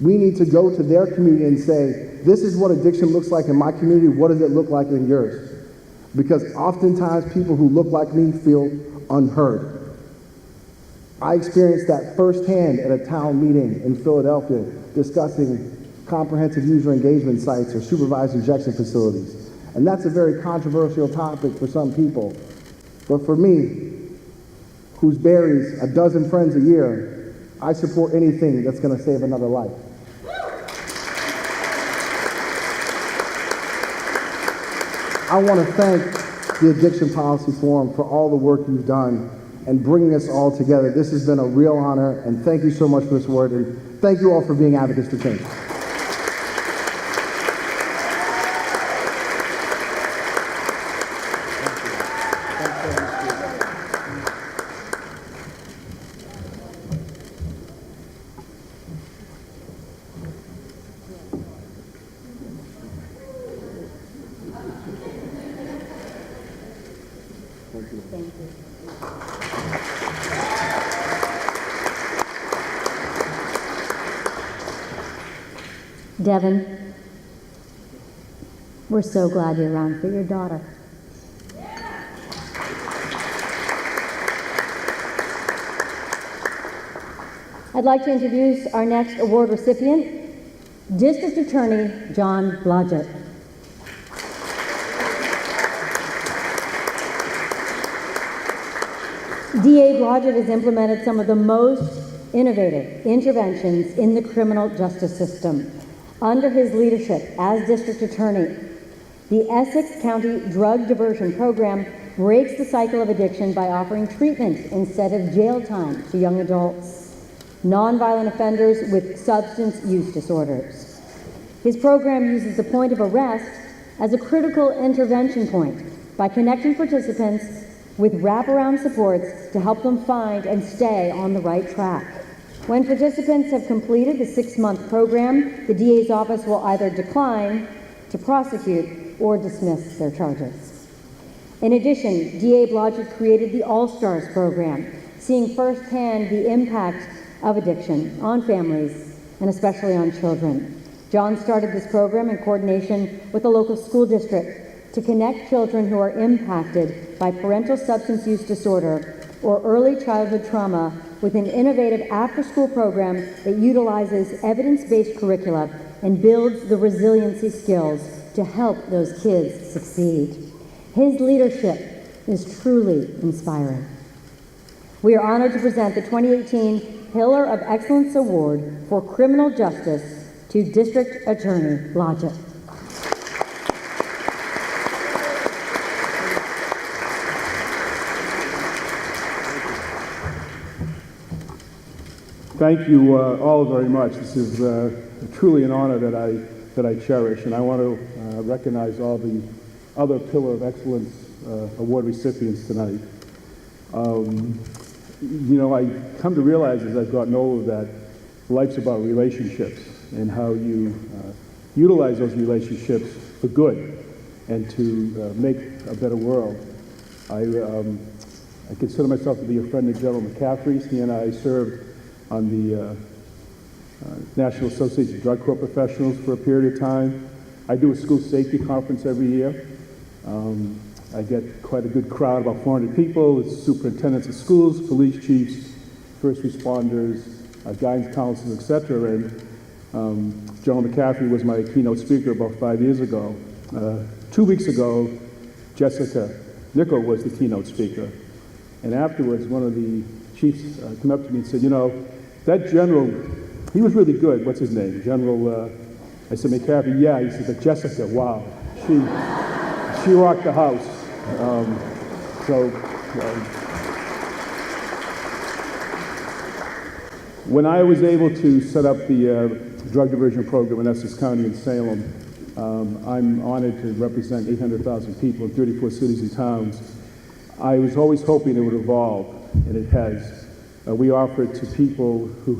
We need to go to their community and say, this is what addiction looks like in my community, what does it look like in yours? Because oftentimes people who look like me feel unheard. I experienced that firsthand at a town meeting in Philadelphia discussing comprehensive user engagement sites or supervised injection facilities. And that's a very controversial topic for some people. But for me, who's buries a dozen friends a year, I support anything that's going to save another life. I want to thank the Addiction Policy Forum for all the work you've done and bringing us all together. This has been a real honor, and thank you so much for this word, and thank you all for being advocates for change. Devin, we're so glad you're around for your daughter. I'd like to introduce our next award recipient, District Attorney John Blodgett. DA Blodgett has implemented some of the most innovative interventions in the criminal justice system. Under his leadership as District Attorney, the Essex County Drug Diversion Program breaks the cycle of addiction by offering treatment instead of jail time to young adults, nonviolent offenders with substance use disorders. His program uses the point of arrest as a critical intervention point by connecting participants with wraparound supports to help them find and stay on the right track. When participants have completed the 6-month program, the DA's office will either decline to prosecute or dismiss their charges. In addition, DA Blodgett created the All-Stars program, seeing firsthand the impact of addiction on families and especially on children. John started this program in coordination with the local school district to connect children who are impacted by parental substance use disorder or early childhood trauma with an innovative after-school program that utilizes evidence-based curricula and builds the resiliency skills to help those kids succeed. His leadership is truly inspiring. We are honored to present the 2018 Pillar of Excellence Award for Criminal Justice to District Attorney Blodgett. Thank you all very much. This is truly an honor that I cherish, and I want to recognize all the other Pillar of Excellence Award recipients tonight. You know, I come to realize as I've gotten older that life's about relationships and how you utilize those relationships for good and to make a better world. I consider myself to be a friend of General McCaffrey's. He and I served on the National Association of Drug Court Professionals for a period of time. I do a school safety conference every year. I get quite a good crowd, about 400 people. It's superintendents of schools, police chiefs, first responders, guidance counselors, etc. And General McCaffrey was my keynote speaker about 5 years ago. 2 weeks ago, Jessica Nichol was the keynote speaker. And afterwards, one of the chiefs came up to me and said, you know, that general, he was really good. What's his name? General, I said, McCaffrey, yeah. He said, but Jessica, wow, she rocked the house. When I was able to set up the drug diversion program in Essex County in Salem, I'm honored to represent 800,000 people in 34 cities and towns. I was always hoping it would evolve, and it has. We offer it to people who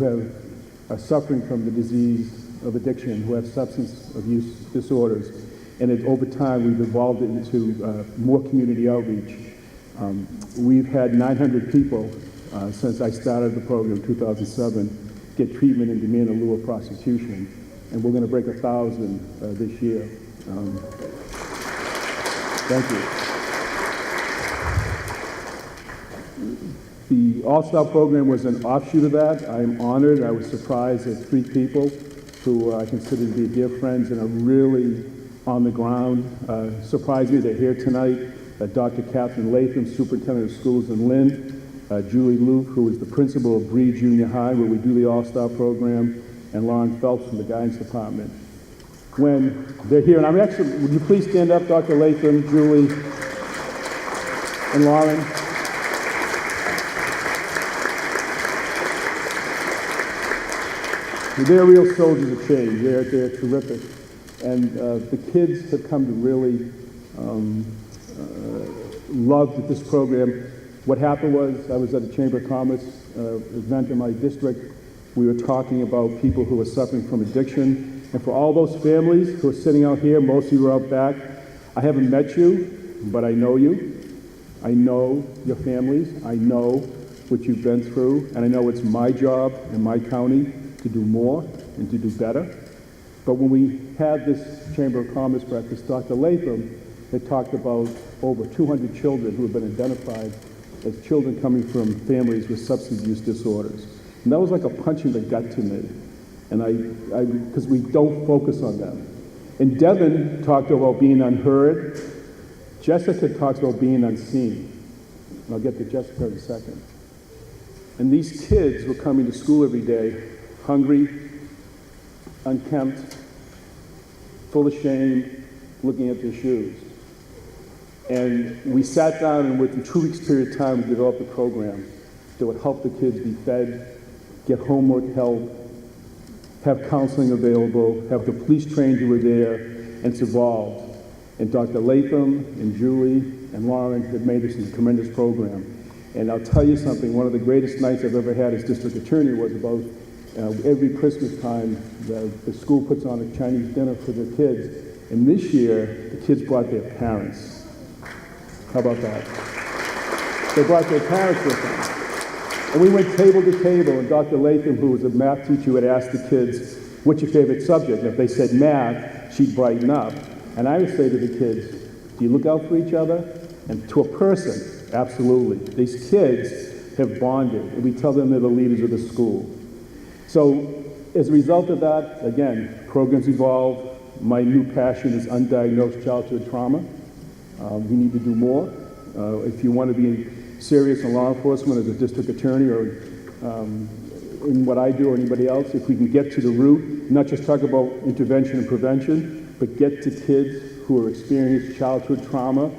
are suffering from the disease of addiction, who have substance abuse disorders, and over time we've evolved it into more community outreach. We've had 900 people since I started the program in 2007 get treatment and demand in lieu of prosecution, and we're going to break 1,000 this year. Thank you. The All-Star program was an offshoot of that. I'm honored. I was surprised that 3 people who I consider to be dear friends and are really on the ground surprised me. They're here tonight. Dr. Catherine Latham, Superintendent of Schools in Lynn, Julie Luke, who is the principal of Bree Junior High, where we do the All-Star program, and Lauren Phelps from the Guidance Department. When they're here, and I'm actually, would you please stand up, Dr. Latham, Julie, and Lauren? They're real soldiers of change. They're terrific. And the kids have come to really love this program. What happened was I was at a Chamber of Commerce event in my district. We were talking about people who are suffering from addiction. And for all those families who are sitting out here, most of you are out back, I haven't met you, but I know you. I know your families. I know what you've been through. And I know it's my job in my county to do more and to do better. But when we had this Chamber of Commerce breakfast, Dr. Latham had talked about over 200 children who have been identified as children coming from families with substance abuse disorders. And that was like a punch in the gut to me. And because we don't focus on them. And Devin talked about being unheard. Jessica talks about being unseen. And I'll get to Jessica in a second. And these kids were coming to school every day, hungry, unkempt, full of shame, looking at their shoes. And we sat down, and within 2 weeks period of time, we developed a program that would help the kids be fed, get homework help, have counseling available, have the police trained who were there, and it's evolved. And Dr. Latham and Julie and Lauren have made this a tremendous program. And I'll tell you something, one of the greatest nights I've ever had as district attorney was about every Christmas time, the school puts on a Chinese dinner for the kids. And this year, the kids brought their parents. How about that? They brought their parents with them. And we went table to table, and Dr. Latham, who was a math teacher, would ask the kids, what's your favorite subject? And if they said math, she'd brighten up. And I would say to the kids, do you look out for each other? And to a person, absolutely. These kids have bonded, and we tell them they're the leaders of the school. So as a result of that, again, programs evolve. My new passion is undiagnosed childhood trauma. We need to do more. If you want to be serious in law enforcement as a district attorney or in what I do or anybody else, if we can get to the root, not just talk about intervention and prevention, but get to kids who are experiencing childhood trauma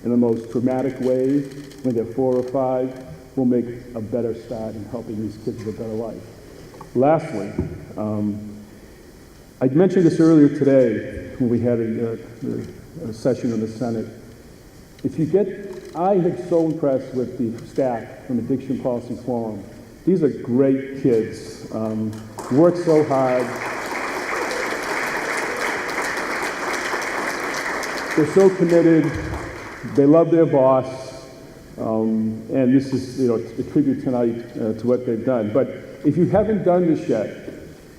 in the most traumatic ways when they're 4 or 5, we'll make a better start in helping these kids live a better life. Lastly, I mentioned this earlier today when we had a session in the Senate. I am so impressed with the staff from Addiction Policy Forum. These are great kids, work so hard. They're so committed, they love their boss, and this is a tribute tonight to what they've done. But if you haven't done this yet,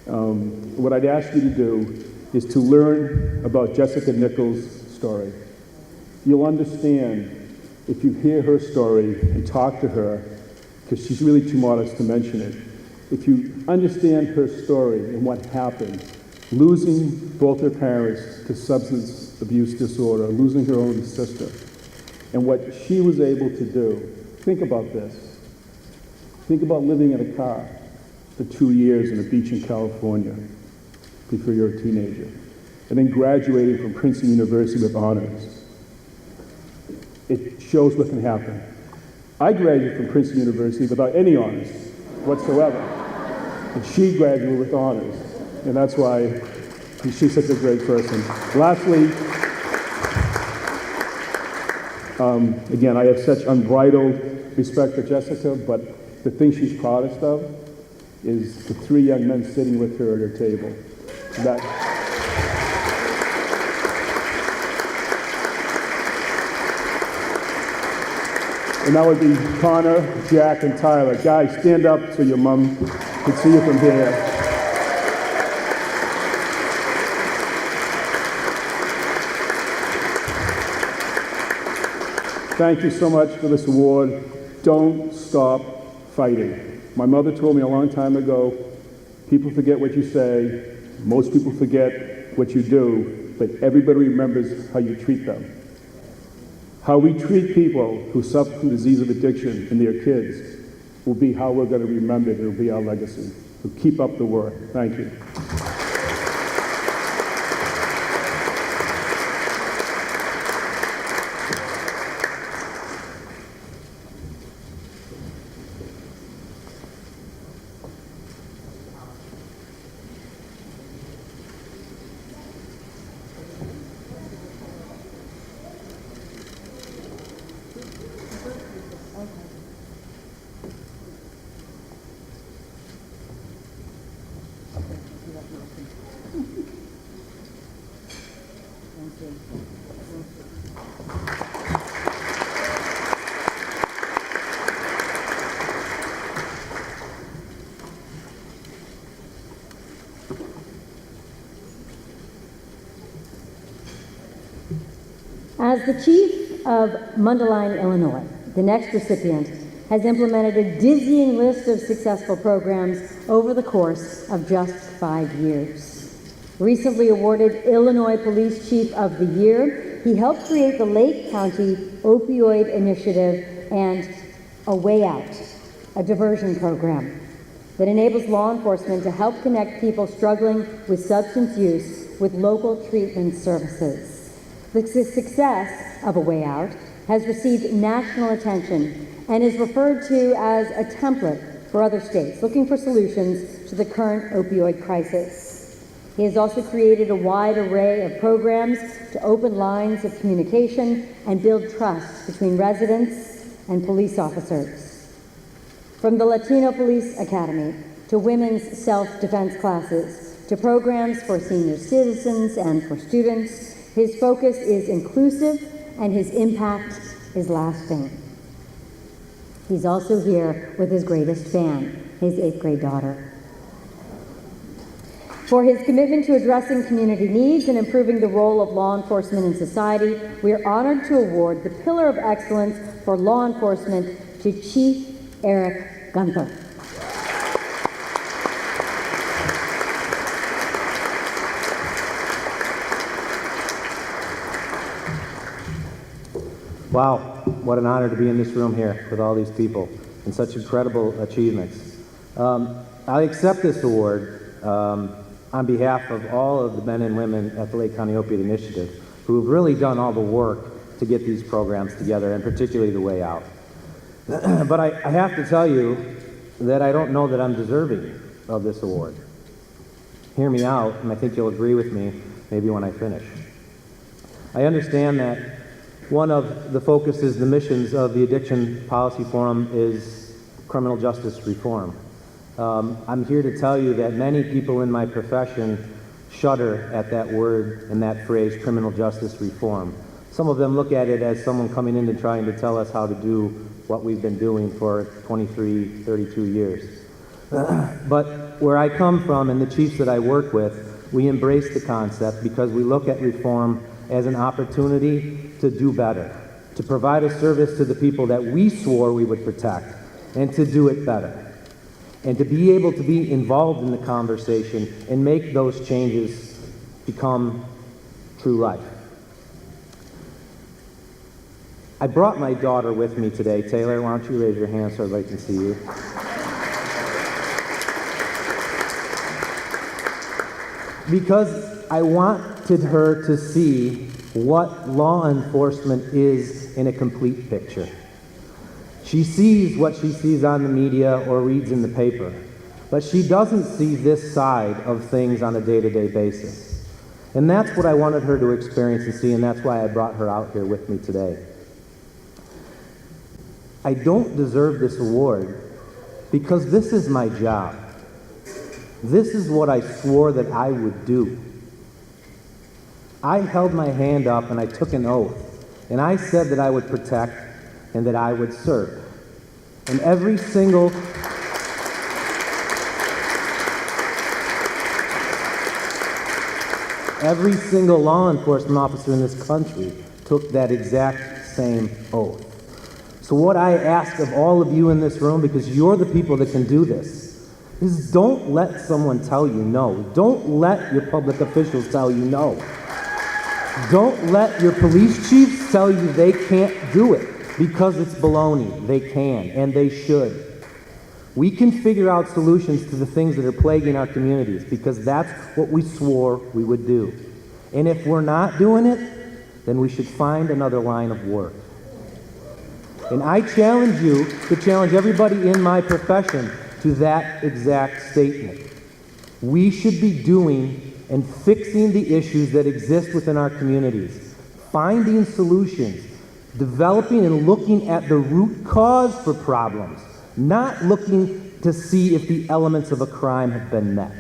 What I'd ask you to do is to learn about Jessica Nichols' story. You'll understand if you hear her story and talk to her, because she's really too modest to mention it. If you understand her story and what happened, losing both her parents to substance abuse disorder, losing her own sister, and what she was able to do. Think about this. Think about living in a car for 2 years on a beach in California before you're a teenager, and then graduating from Princeton University with honors. It shows what can happen. I graduated from Princeton University without any honors whatsoever, and she graduated with honors, and that's why she's such a great person. Lastly, again, I have such unbridled respect for Jessica, but the thing she's proudest of is the 3 young men sitting with her at her table. And that would be Connor, Jack, and Tyler. Guys, stand up so your mom can see you from here. Thank you so much for this award. Don't stop fighting. My mother told me a long time ago, people forget what you say, most people forget what you do, but everybody remembers how you treat them. How we treat people who suffer from disease of addiction and their kids will be how we're going to remember it. It will be our legacy. So keep up the work. Thank you. As the chief of Mundelein, Illinois, the next recipient has implemented a dizzying list of successful programs over the course of just 5 years. Recently awarded Illinois Police Chief of the Year, he helped create the Lake County Opioid Initiative and A Way Out, a diversion program that enables law enforcement to help connect people struggling with substance use with local treatment services. The success of A Way Out has received national attention and is referred to as a template for other states looking for solutions to the current opioid crisis. He has also created a wide array of programs to open lines of communication and build trust between residents and police officers. From the Latino Police Academy to women's self-defense classes to programs for senior citizens and for students, his focus is inclusive and his impact is lasting. He's also here with his greatest fan, his 8th grade daughter. For his commitment to addressing community needs and improving the role of law enforcement in society, we are honored to award the Pillar of Excellence for Law Enforcement to Chief Eric Gunther. Wow, what an honor to be in this room here with all these people and such incredible achievements. I accept this award on behalf of all of the men and women at the Lake County Opioid Initiative who have really done all the work to get these programs together, and particularly The Way Out. But I have to tell you that I don't know that I'm deserving of this award. Hear me out, and I think you'll agree with me maybe when I finish. I understand that one of the focuses, the missions of the Addiction Policy Forum is criminal justice reform. I'm here to tell you that many people in my profession shudder at that word and that phrase, criminal justice reform. Some of them look at it as someone coming in and trying to tell us how to do what we've been doing for 23, 32 years. But where I come from and the chiefs that I work with, we embrace the concept because we look at reform as an opportunity to do better, to provide a service to the people that we swore we would protect, and to do it better, and to be able to be involved in the conversation and make those changes become true life. I brought my daughter with me today. Taylor, why don't you raise your hand so everybody can see you? Because I wanted her to see what law enforcement is in a complete picture. She sees what she sees on the media or reads in the paper, but she doesn't see this side of things on a day-to-day basis. And that's what I wanted her to experience and see, and that's why I brought her out here with me today. I don't deserve this award because this is my job. This is what I swore that I would do. I held my hand up and I took an oath, and I said that I would protect and that I would serve. And every single law enforcement officer in this country took that exact same oath. So what I ask of all of you in this room, because you're the people that can do this, is don't let someone tell you no. Don't let your public officials tell you no. Don't let your police chiefs tell you they can't do it, because it's baloney. They can, and they should. We can figure out solutions to the things that are plaguing our communities, because that's what we swore we would do. And if we're not doing it, then we should find another line of work. And I challenge you to challenge everybody in my profession to that exact statement. We should be doing and fixing the issues that exist within our communities, finding solutions, developing and looking at the root cause for problems, not looking to see if the elements of a crime have been met.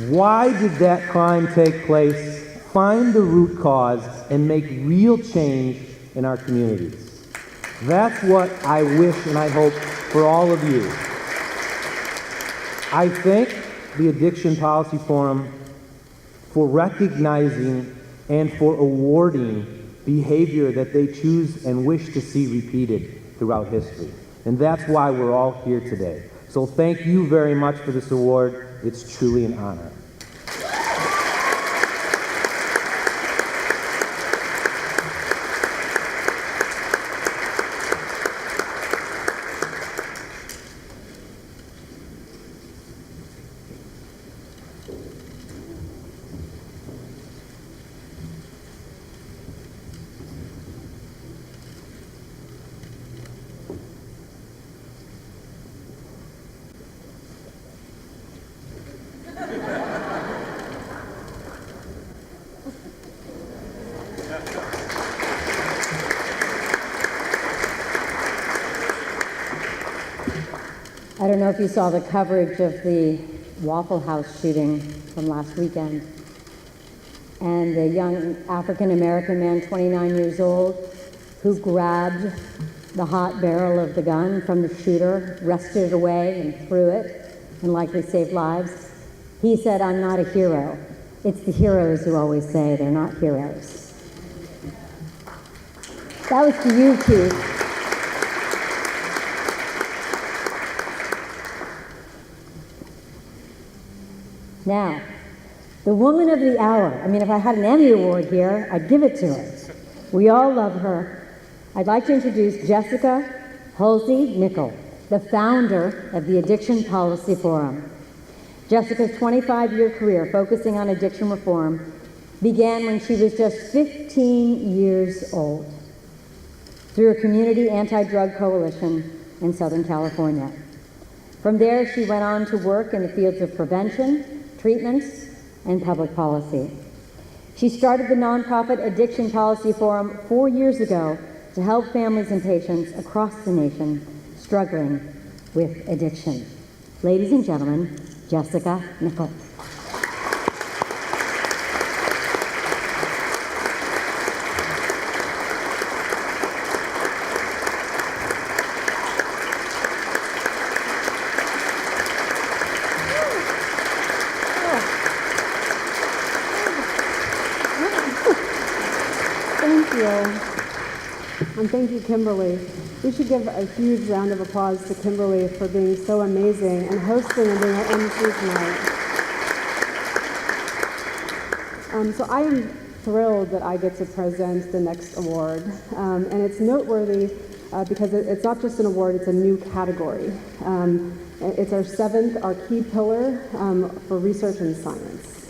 Why did that crime take place? Find the root cause and make real change in our communities. That's what I wish and I hope for all of you. I thank the Addiction Policy Forum for recognizing and for awarding behavior that they choose and wish to see repeated throughout history. And that's why we're all here today. So thank you very much for this award. It's truly an honor. I don't know if you saw the coverage of the Waffle House shooting from last weekend. And the young African-American man, 29 years old, who grabbed the hot barrel of the gun from the shooter, wrested it away and threw it, and likely saved lives. He said, "I'm not a hero. It's the heroes who always say they're not heroes." That was to you, Chief. Now, the woman of the hour. I mean, if I had an Emmy Award here, I'd give it to her. We all love her. I'd like to introduce Jessica Halsey Nichol, the founder of the Addiction Policy Forum. Jessica's 25-year career focusing on addiction reform began when she was just 15 years old through a community anti-drug coalition in Southern California. From there, she went on to work in the fields of prevention, treatments, and public policy. She started the nonprofit Addiction Policy Forum 4 years ago to help families and patients across the nation struggling with addiction. Ladies and gentlemen, Jessica Nichol. And thank you, Kimberly. We should give a huge round of applause to Kimberly for being so amazing and hosting and being our MC tonight. So I am thrilled that I get to present the next award. And it's noteworthy because it's not just an award, it's a new category. It's our seventh, our key pillar for research and science.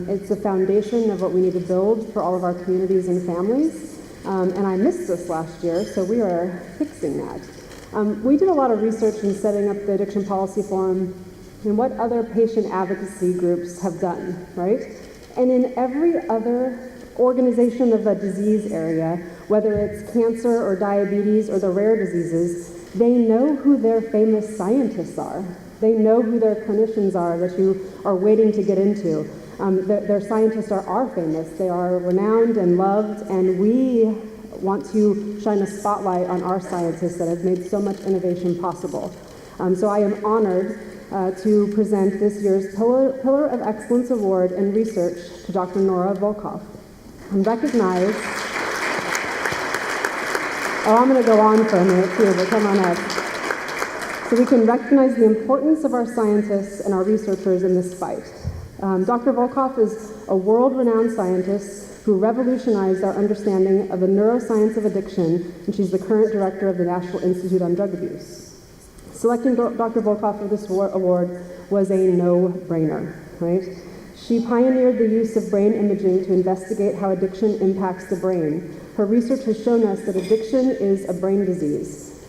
It's the foundation of what we need to build for all of our communities and families. And I missed this last year, so we are fixing that. We did a lot of research in setting up the Addiction Policy Forum and what other patient advocacy groups have done, right? And in every other organization of the disease area, whether it's cancer or diabetes or the rare diseases, they know who their famous scientists are. They know who their clinicians are that you are waiting to get into. Their scientists are famous. They are renowned and loved, and we want to shine a spotlight on our scientists that have made so much innovation possible. So I am honored to present this year's Pillar of Excellence Award in Research to Dr. Nora Volkow. And recognize, I'm going to go on for a minute too, but come on up. So we can recognize the importance of our scientists and our researchers in this fight. Dr. Volkow is a world-renowned scientist who revolutionized our understanding of the neuroscience of addiction, and she's the current director of the National Institute on Drug Abuse. Selecting Dr. Volkow for this award was a no-brainer, right? She pioneered the use of brain imaging to investigate how addiction impacts the brain. Her research has shown us that addiction is a brain disease.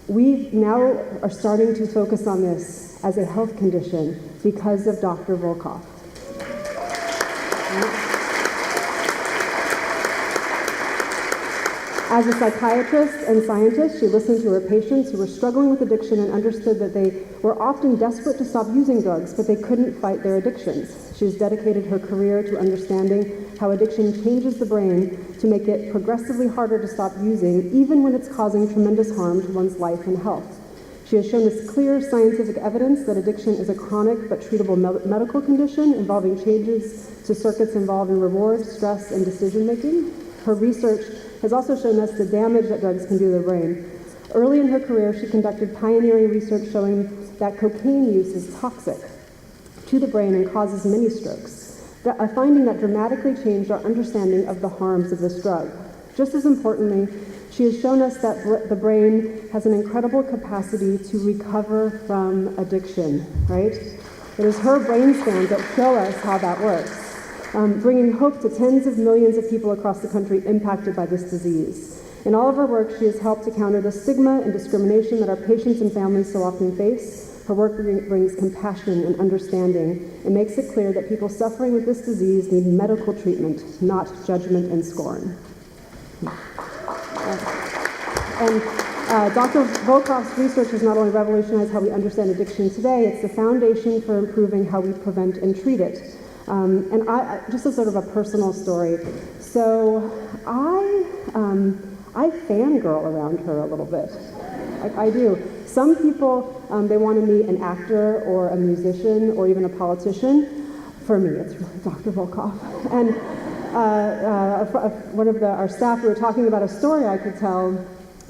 We now are starting to focus on this as a health condition because of Dr. Volkow. As a psychiatrist and scientist, she listened to her patients who were struggling with addiction and understood that they were often desperate to stop using drugs, but they couldn't fight their addictions. She has dedicated her career to understanding how addiction changes the brain to make it progressively harder to stop using, even when it's causing tremendous harm to one's life and health. She has shown us clear scientific evidence that addiction is a chronic but treatable medical condition involving changes to circuits involved in reward, stress, and decision-making. Her research has also shown us the damage that drugs can do to the brain. Early in her career, she conducted pioneering research showing that cocaine use is toxic to the brain and causes many strokes, a finding that dramatically changed our understanding of the harms of this drug. Just as importantly, she has shown us that the brain has an incredible capacity to recover from addiction, right? It is her brain scans that show us how that works. Bringing hope to tens of millions of people across the country impacted by this disease. In all of her work, she has helped to counter the stigma and discrimination that our patients and families so often face. Her work brings compassion and understanding and makes it clear that people suffering with this disease need medical treatment, not judgment and scorn. And Dr. Volkow's research has not only revolutionized how we understand addiction today, it's the foundation for improving how we prevent and treat it. And just as sort of a personal story, so I fangirl around her a little bit. I do. Some people, they want to meet an actor or a musician or even a politician. For me, it's really Dr. Volkow. And one of our staff, we were talking about a story I could tell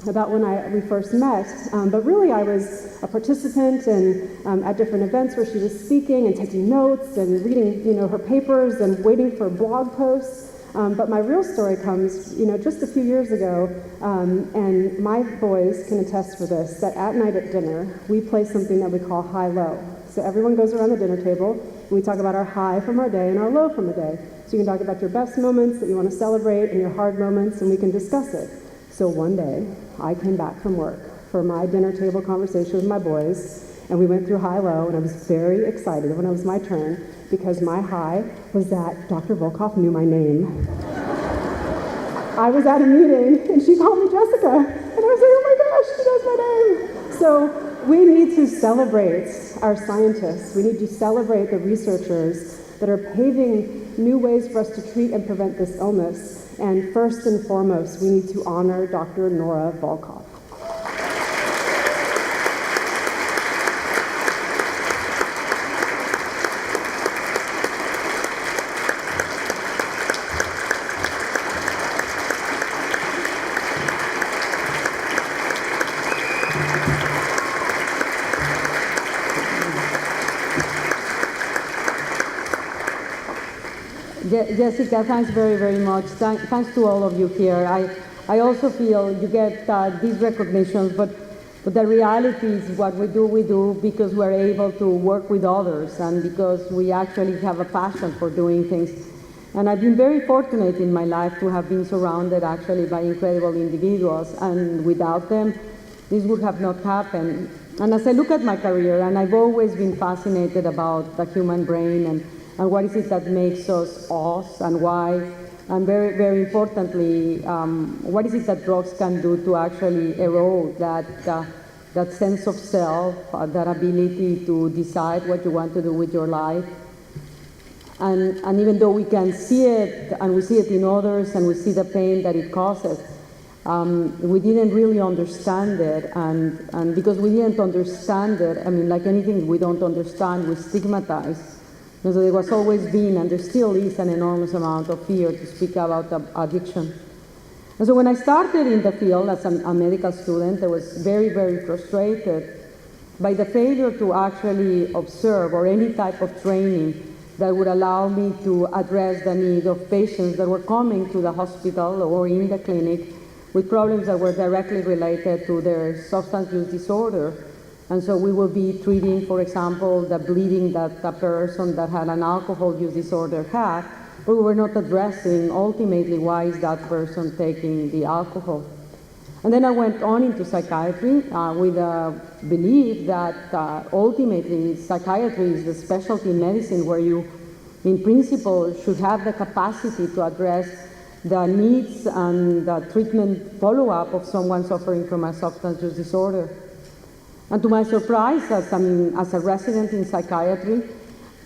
about when we first met, but really I was a participant and at different events where she was speaking and taking notes and reading, her papers and waiting for blog posts. But my real story comes, just a few years ago, and my boys can attest for this, that at night at dinner, we play something that we call high-low. So everyone goes around the dinner table, and we talk about our high from our day and our low from the day. So you can talk about your best moments that you want to celebrate and your hard moments, and we can discuss it. So one day, I came back from work for my dinner table conversation with my boys, and we went through high-low, and I was very excited when it was my turn, because my high was that Dr. Volkow knew my name. I was at a meeting, and she called me Jessica, and I was like, oh my gosh, she knows my name. So we need to celebrate our scientists. We need to celebrate the researchers that are paving new ways for us to treat and prevent this illness. And first and foremost, we need to honor Dr. Nora Volkow. Jessica, thanks very, very much. Thanks to all of you here. I also feel you get these recognitions, but the reality is what we do because we're able to work with others and because we actually have a passion for doing things. And I've been very fortunate in my life to have been surrounded actually by incredible individuals, and without them, this would have not happened. And as I look at my career, and I've always been fascinated about the human brain and what is it that makes us us and why, and very, very importantly, what is it that drugs can do to actually erode that sense of self, that ability to decide what you want to do with your life. And even though we can see it, and we see it in others, and we see the pain that it causes, we didn't really understand it, and because we didn't understand it, I mean, like anything we don't understand, we stigmatize. And so there was always been, and there still is, an enormous amount of fear to speak about addiction. And so when I started in the field as a medical student, I was very, very frustrated by the failure to actually observe or any type of training that would allow me to address the need of patients that were coming to the hospital or in the clinic with problems that were directly related to their substance use disorder. And so we will be treating, for example, the bleeding that a person that had an alcohol use disorder had, but we were not addressing ultimately why is that person taking the alcohol. And then I went on into psychiatry with a belief that ultimately psychiatry is the specialty in medicine where you, in principle, should have the capacity to address the needs and the treatment follow-up of someone suffering from a substance use disorder. And to my surprise, as a resident in psychiatry,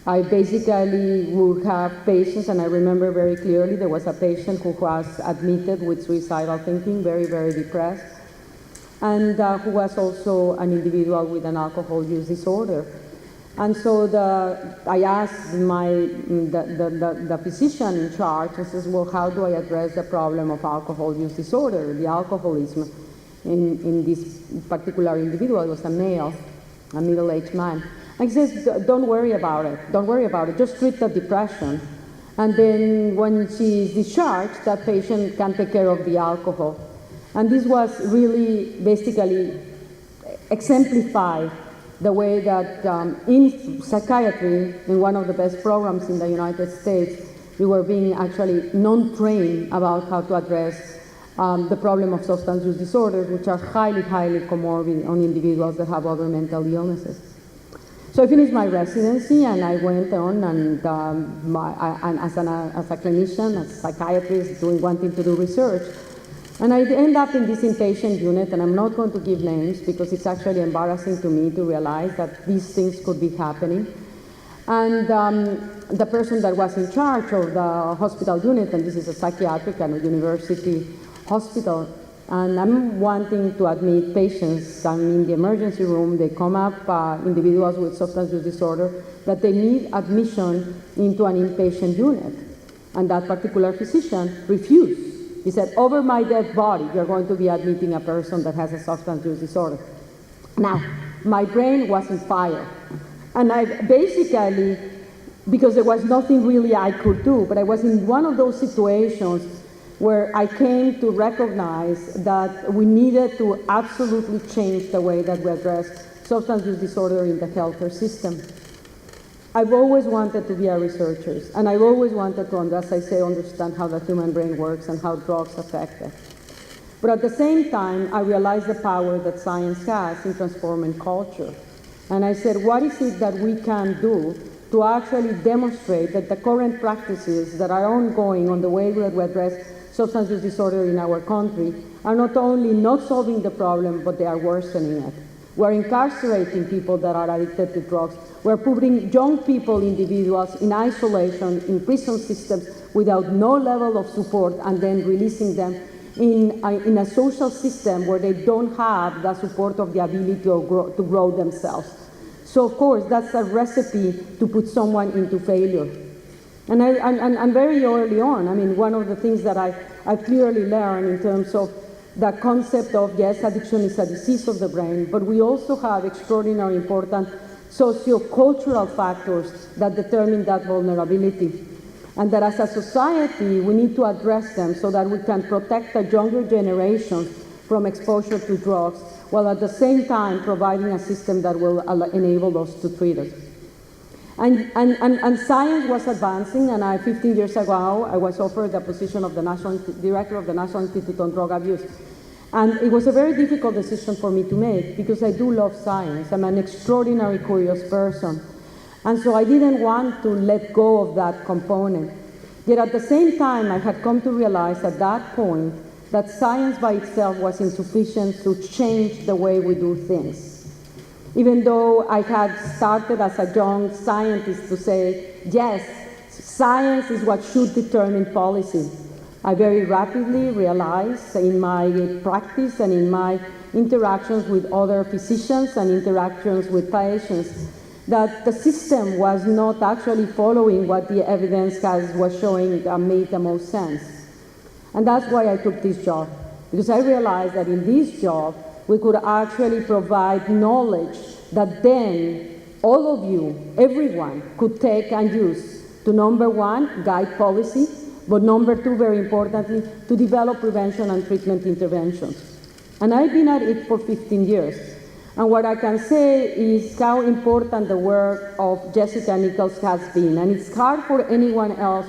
I basically would have patients, and I remember very clearly there was a patient who was admitted with suicidal thinking, very, very depressed, and who was also an individual with an alcohol use disorder. And so I asked the physician in charge, and says, well, how do I address the problem of alcohol use disorder, the alcoholism in this particular individual? It was a male, a middle-aged man. And he says, don't worry about it, don't worry about it, just treat the depression. And then when she is discharged, that patient can take care of the alcohol. And this was really basically exemplified the way that in psychiatry, in one of the best programs in the United States, we were being actually non-trained about how to address the problem of substance use disorders, which are highly, highly comorbid on individuals that have other mental illnesses. So I finished my residency, and I went on, and as a clinician, as a psychiatrist, wanting to do research. And I ended up in this inpatient unit, and I'm not going to give names because it's actually embarrassing to me to realize that these things could be happening. And the person that was in charge of the hospital unit, and this is a psychiatric and a university hospital, and I'm wanting to admit patients. I'm in the emergency room. They come up, individuals with substance use disorder, that they need admission into an inpatient unit. And that particular physician refused. He said, over my dead body, you're going to be admitting a person that has a substance use disorder. Now, my brain was on fire. And I basically, because there was nothing really I could do, but I was in one of those situations where I came to recognize that we needed to absolutely change the way that we address substance use disorder in the healthcare system. I've always wanted to be a researcher, and I've always wanted to, as I say, understand how the human brain works and how drugs affect it. But at the same time, I realized the power that science has in transforming culture. And I said, what is it that we can do to actually demonstrate that the current practices that are ongoing on the way that we address substance use disorder in our country are not only not solving the problem, but they are worsening it. We're incarcerating people that are addicted to drugs. We're putting young people, individuals, in isolation, in prison systems without no level of support, and then releasing them in a social system where they don't have the support of the ability to grow themselves. So of course, that's a recipe to put someone into failure. And very early on, I mean, one of the things that I clearly learned in terms of the concept of, yes, addiction is a disease of the brain, but we also have extraordinarily important socio-cultural factors that determine that vulnerability. and that as a society we need to address them so that we can protect the younger generations from exposure to drugs, while at the same time providing a system that will enable us to treat it. And science was advancing, and 15 years ago, I was offered the position of the Director of the National Institute on Drug Abuse. And it was a very difficult decision for me to make, because I do love science. I'm an extraordinarily curious person. And so I didn't want to let go of that component. Yet at the same time, I had come to realize at that point that science by itself was insufficient to change the way we do things. Even though I had started as a young scientist to say, yes, science is what should determine policy, I very rapidly realized in my practice and in my interactions with other physicians and interactions with patients that the system was not actually following what the evidence was showing made the most sense. And that's why I took this job, because I realized that in this job, we could actually provide knowledge that then all of you, everyone, could take and use to, number one, guide policy, but number two, very importantly, to develop prevention and treatment interventions. And I've been at it for 15 years. And what I can say is how important the work of Jessica Nichols has been. And it's hard for anyone else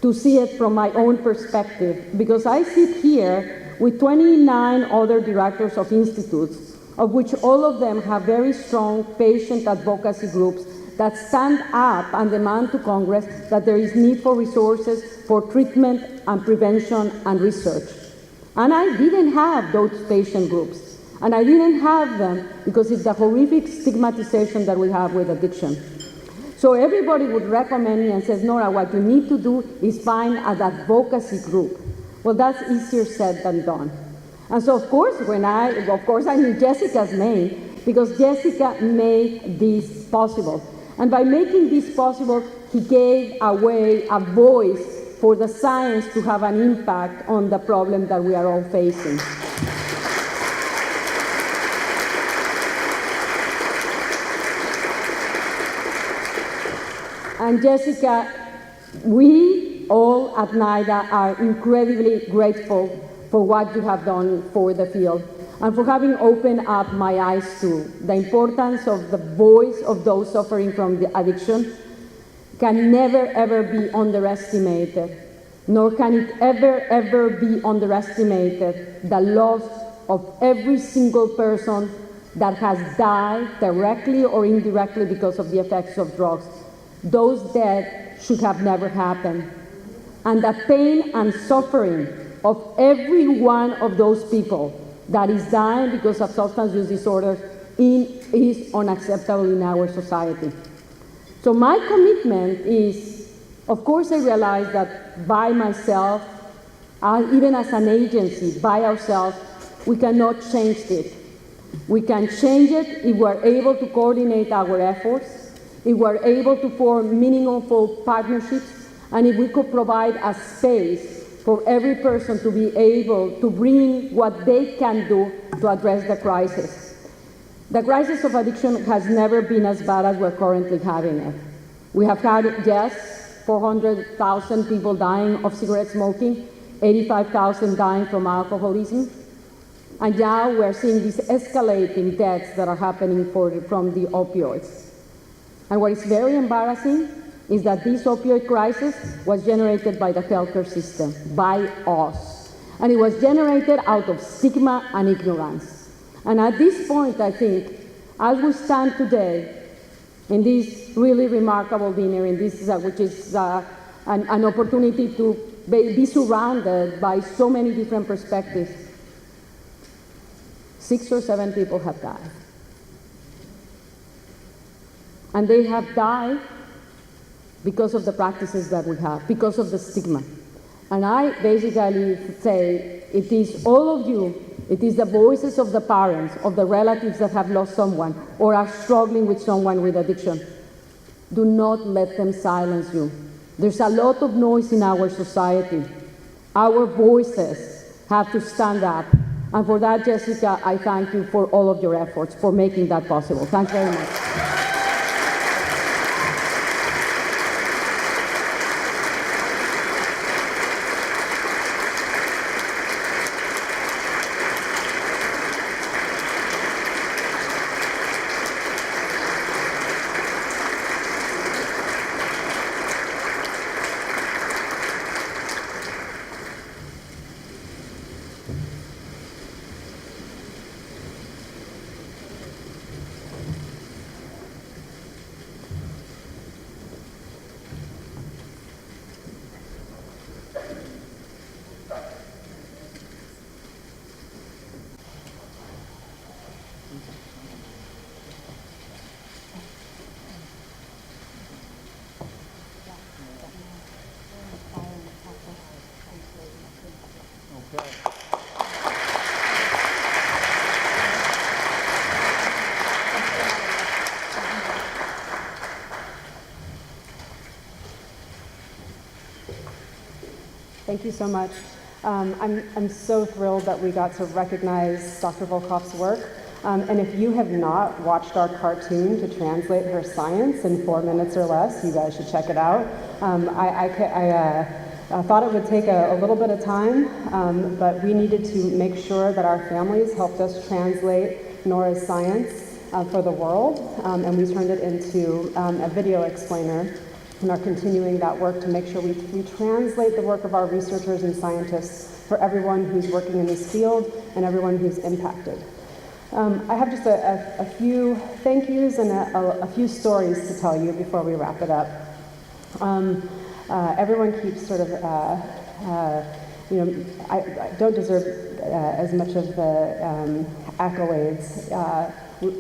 to see it from my own perspective, because I sit here with 29 other directors of institutes, of which all of them have very strong patient advocacy groups that stand up and demand to Congress that there is need for resources for treatment and prevention and research. And I didn't have those patient groups. And I didn't have them because it's the horrific stigmatization that we have with addiction. So everybody would recommend me and says, Nora, what you need to do is find an advocacy group. Well, that's easier said than done. And so, of course, I knew Jessica's name, because Jessica made this possible. And by making this possible, he gave away a voice for the science to have an impact on the problem that we are all facing. And Jessica, we all at NIDA are incredibly grateful for what you have done for the field and for having opened up my eyes to the importance of the voice of those suffering from the addiction can never, ever be underestimated, nor can it ever, ever be underestimated the loss of every single person that has died directly or indirectly because of the effects of drugs. Those deaths should have never happened. And the pain and suffering of every one of those people that is dying because of substance use disorders is unacceptable in our society. So my commitment is, of course, I realize that by myself, even as an agency, by ourselves, we cannot change it. We can change it if we're able to coordinate our efforts, if we're able to form meaningful partnerships, and if we could provide a space for every person to be able to bring what they can do to address the crisis. The crisis of addiction has never been as bad as we're currently having it. We have had, yes, 400,000 people dying of cigarette smoking, 85,000 dying from alcoholism, and now we're seeing these escalating deaths that are happening from the opioids. And what is very embarrassing is that this opioid crisis was generated by the healthcare system, by us. And it was generated out of stigma and ignorance. And at this point, I think, as we stand today in this really remarkable dinner, which is an opportunity to be surrounded by so many different perspectives, 6 or 7 people have died. And they have died because of the practices that we have, because of the stigma. And I basically say, it is all of you, it is the voices of the parents, of the relatives that have lost someone or are struggling with someone with addiction. Do not let them silence you. There's a lot of noise in our society. Our voices have to stand up. And for that, Jessica, I thank you for all of your efforts, for making that possible. Thanks very much. Thank you so much. I'm so thrilled that we got to recognize Dr. Volkoff's work. And if you have not watched our cartoon to translate her science in 4 minutes or less, you guys should check it out. I thought it would take a little bit of time, but we needed to make sure that our families helped us translate Nora's science for the world, and we turned it into a video explainer, and are continuing that work to make sure we translate the work of our researchers and scientists for everyone who's working in this field and everyone who's impacted. I have just a few thank yous and a few stories to tell you before we wrap it up. Everyone keeps sort of, I don't deserve as much of the accolades.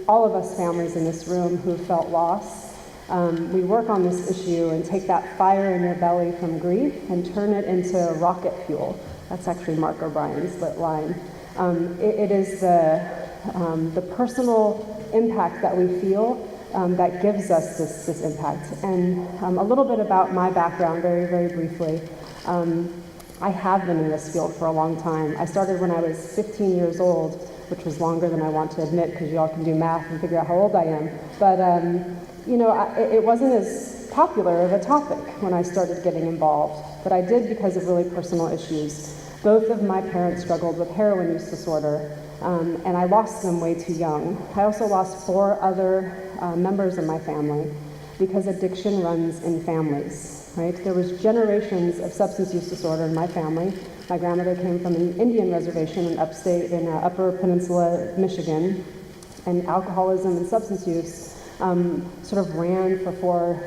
All of us families in this room who felt loss, we work on this issue and take that fire in your belly from grief and turn it into rocket fuel. That's actually Mark O'Brien's line. It is the personal impact that we feel that gives us this impact. And a little bit about my background, very, very briefly. I have been in this field for a long time. I started when I was 15 years old, which was longer than I want to admit, because you all can do math and figure out how old I am. But it wasn't as popular of a topic when I started getting involved, but I did because of really personal issues. Both of my parents struggled with heroin use disorder, and I lost them way too young. I also lost 4 other members of my family because addiction runs in families, right? There was generations of substance use disorder in my family. My grandmother came from an Indian reservation in upstate, in Upper Peninsula, Michigan, and alcoholism and substance use sort of ran for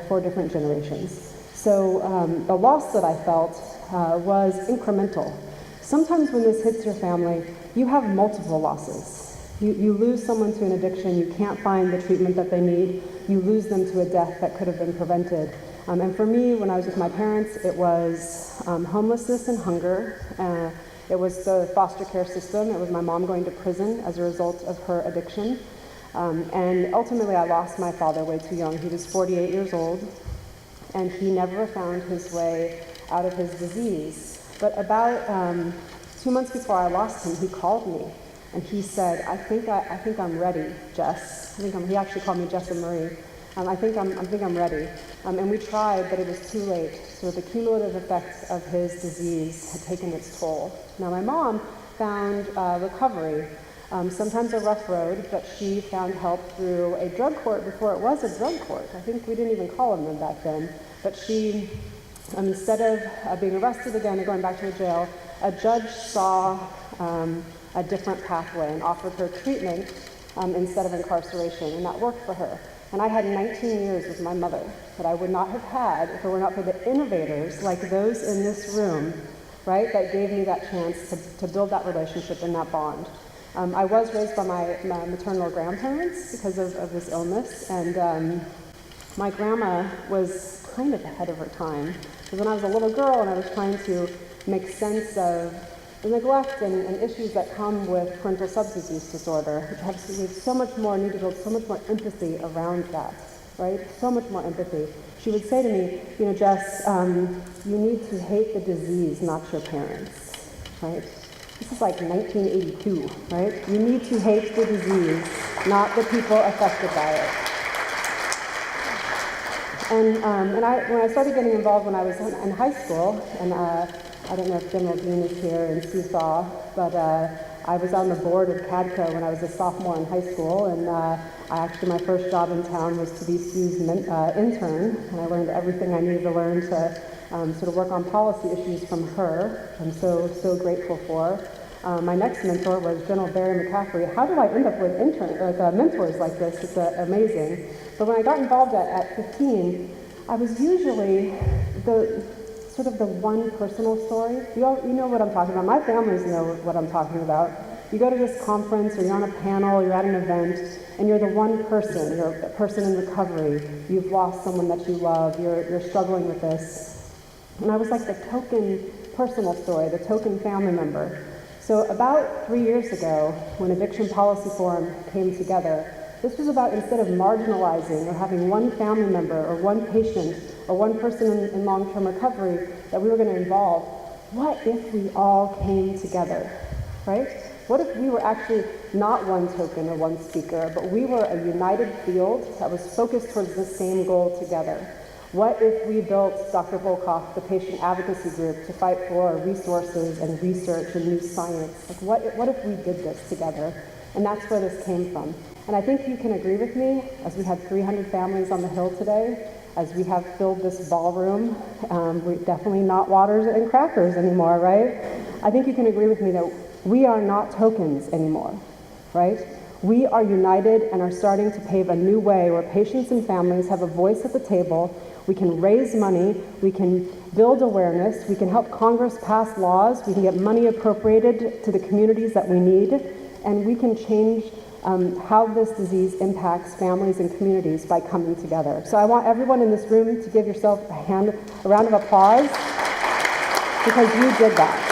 four different generations. So the loss that I felt was incremental. Sometimes when this hits your family, you have multiple losses. You lose someone to an addiction, you can't find the treatment that they need, you lose them to a death that could have been prevented. And for me, when I was with my parents, it was homelessness and hunger. It was the foster care system. It was my mom going to prison as a result of her addiction. And ultimately, I lost my father way too young. He was 48 years old, and he never found his way out of his disease. But about 2 months before I lost him, he called me, and he said, I think I'm ready, Jess. He actually called me Jess and Marie. I think I'm ready. And we tried, but it was too late. So the cumulative effects of his disease had taken its toll. Now, my mom found recovery. Sometimes a rough road, but she found help through a drug court before it was a drug court. I think we didn't even call them back then. But she, instead of being arrested again and going back to a jail, a judge saw a different pathway and offered her treatment instead of incarceration, and that worked for her. And I had 19 years with my mother that I would not have had if it were not for the innovators like those in this room, right, that gave me that chance to build that relationship and that bond. I was raised by my maternal grandparents because of this illness, and my grandma was kind of ahead of her time. Because when I was a little girl and I was trying to make sense of the neglect and issues that come with parental substance use disorder, which have so much more, need to build so much more empathy around that, right? So much more empathy. She would say to me, Jess, you need to hate the disease, not your parents, right? This is like 1982, right? You need to hate the disease, not the people affected by it. And when I started getting involved when I was in high school, and I don't know if General Dean is here and Seesaw, but I was on the board of CADCO when I was a sophomore in high school, and my first job in town was to be Sue's intern, and I learned everything I needed to learn to sort of work on policy issues from her. I'm so grateful for. My next mentor was General Barry McCaffrey. How did I end up with mentors like this? It's amazing. But when I got involved at 15, I was usually the one personal story. You know what I'm talking about. My families know what I'm talking about. You go to this conference, or you're on a panel, you're at an event, and you're the one person. You're a person in recovery. You've lost someone that you love. You're struggling with this. And I was like the token personal story, the token family member. So about 3 years ago, when Addiction Policy Forum came together, this was about, instead of marginalizing or having one family member or one patient or one person in long-term recovery that we were going to involve, what if we all came together, right? What if we were actually not one token or one speaker, but we were a united field that was focused towards the same goal together? What if we built Dr. Volkoff, the patient advocacy group, to fight for resources and research and new science? Like what if we did this together? And that's where this came from. And I think you can agree with me, as we had 300 families on the Hill today, as we have filled this ballroom, we're definitely not waters and crackers anymore, right? I think you can agree with me that we are not tokens anymore, right? We are united and are starting to pave a new way where patients and families have a voice at the table. We can raise money, we can build awareness, we can help Congress pass laws, we can get money appropriated to the communities that we need, and we can change how this disease impacts families and communities by coming together. So I want everyone in this room to give yourself a round of applause, because you did that.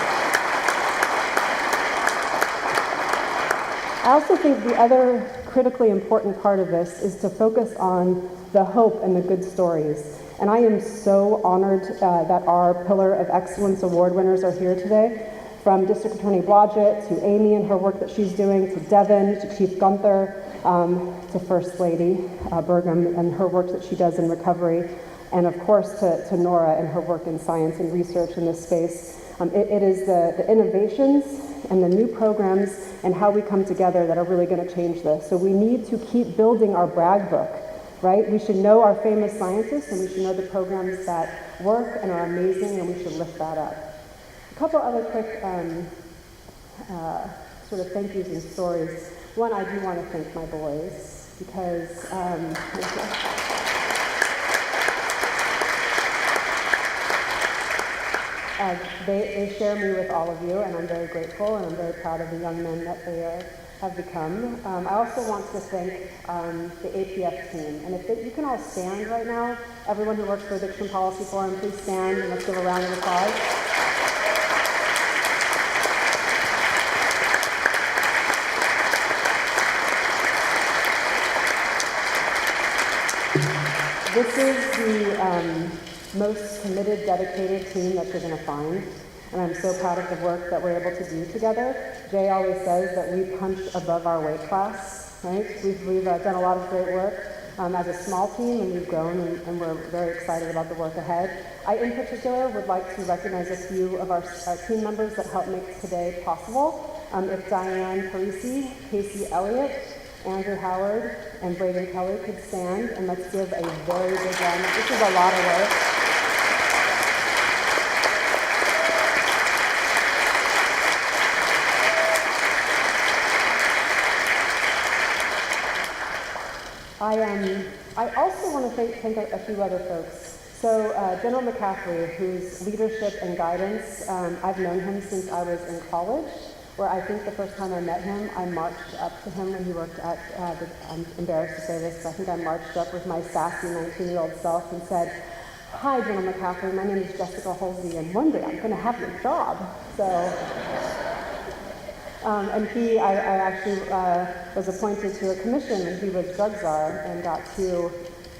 I also think the other critically important part of this is to focus on the hope and the good stories. And I am so honored that our Pillar of Excellence Award winners are here today, from District Attorney Blodgett to Amy and her work that she's doing, to Devin, to Chief Gunther, to First Lady Burgum and her work that she does in recovery, and of course to Nora and her work in science and research in this space. It is the innovations and the new programs and how we come together that are really going to change this. So we need to keep building our brag book, right? We should know our famous scientists, and we should know the programs that work and are amazing, and we should lift that up. A couple other quick sort of thank yous and stories. One, I do want to thank my boys, because they share me with all of you, and I'm very grateful, and I'm very proud of the young men that they have become. I also want to thank the APF team, and if you can all stand right now, everyone who works for Addiction Policy Forum, please stand, and let's give a round of applause. This is the most committed, dedicated team that you're going to find, and I'm so proud of the work that we're able to do together. Jay always says that we punch above our weight class, right? We've done a lot of great work as a small team, and we've grown, and we're very excited about the work ahead. I, in particular, would like to recognize a few of our team members that helped make today possible. If Diane Parisi, Casey Elliott, Andrew Howard, and Braden Kelly could stand, and let's give a very big round. This is a lot of work. I also want to thank a few other folks. So General McCaffrey, whose leadership and guidance, I've known him since I was in college, where I think the first time I met him, I marched up to him when he worked at, I'm embarrassed to say this, but I think I marched up with my sassy 19-year-old self and said, "Hi, General McCaffrey, my name is Jessica Holsey, and one day I'm going to have your job." So, and I actually was appointed to a commission when he was drug czar, and got to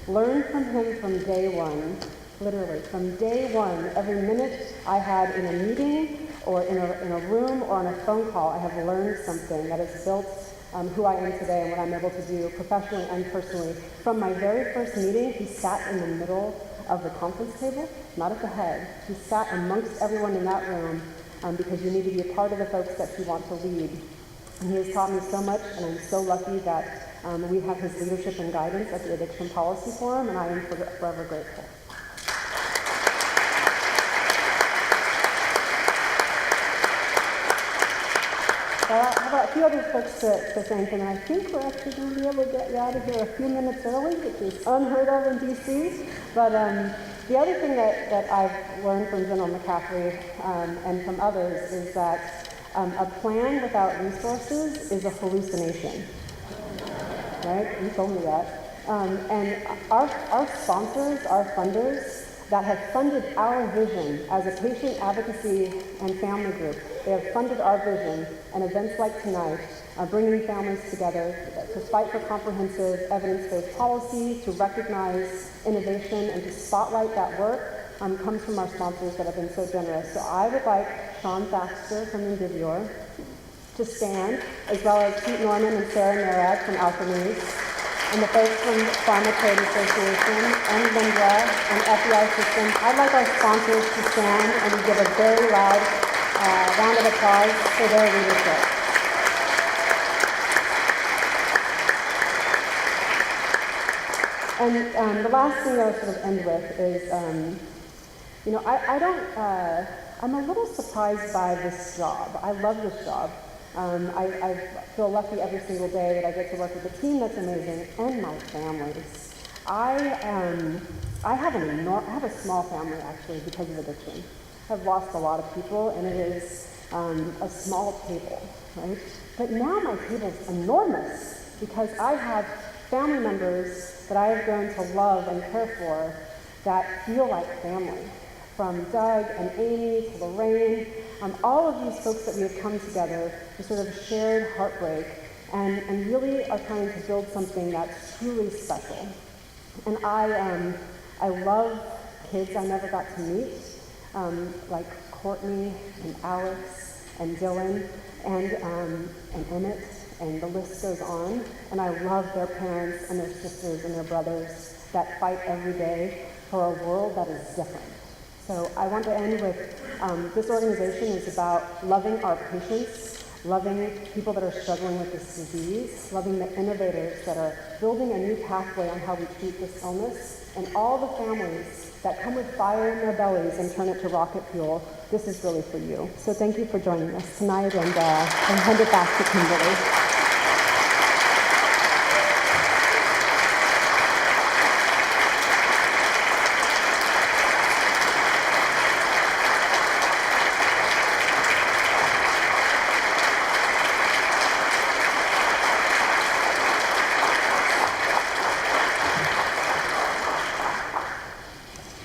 learn from him from day one, literally from day one. Every minute I had in a meeting or in a room or on a phone call, I have learned something that has built who I am today and what I'm able to do professionally and personally. From my very first meeting, he sat in the middle of the conference table, not at the head. He sat amongst everyone in that room because you need to be a part of the folks that you want to lead. And he has taught me so much, and I'm so lucky that we have his leadership and guidance at the Addiction Policy Forum, and I am forever grateful. How about a few other folks to thank, and I think we're actually going to be able to get you out of here a few minutes early, which is unheard of in DC. But the other thing that I've learned from General McCaffrey and from others is that a plan without resources is a hallucination. Right? You told me that. And our sponsors, our funders, that have funded our vision as a patient advocacy and family group. They have funded our vision, and events like tonight are bringing families together to fight for comprehensive evidence-based policy, to recognize innovation, and to spotlight that work. comes from our sponsors that have been so generous. So I would like Sean Baxter from Indivior to stand, as well as Pete Norman and Sarah Narad from Alkermes, and the folks from Pharma Trade Association, and Lindra, and FEI Systems. I'd like our sponsors to stand and give a very loud round of applause for their leadership. And the last thing I'll sort of end with is, you know, I'm a little surprised by this job. I love this job. I feel lucky every single day that I get to work with a team that's amazing and my families. I have a small family actually because of addiction. I've lost a lot of people and it is a small table, right? But now my table's enormous because I have family members that I have grown to love and care for that feel like family. From Doug and Amy to Lorraine, all of these folks that we have come together to sort of shared heartbreak and really are trying to build something that's truly special. And I love kids I never got to meet, like Courtney and Alex and Dylan and Emmett, and the list goes on. And I love their parents and their sisters and their brothers that fight every day for a world that is different. So I want to end with, this organization is about loving our patients, loving people that are struggling with this disease, loving the innovators that are building a new pathway on how we treat this illness, and all the families that come with fire in their bellies and turn it to rocket fuel. This is really for you. So thank you for joining us tonight, and hand it back to Kimberly.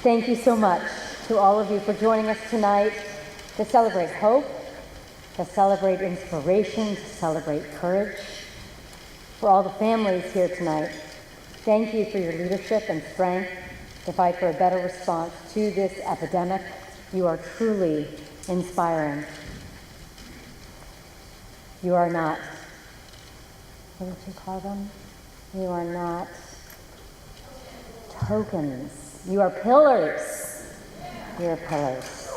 Thank you so much to all of you for joining us tonight to celebrate hope, to celebrate inspiration, to celebrate courage. For all the families here tonight, thank you for your leadership and strength to fight for a better response to this epidemic. You are truly inspiring. You are not, what did you call them? You are not tokens. You are pillars. You are pillars.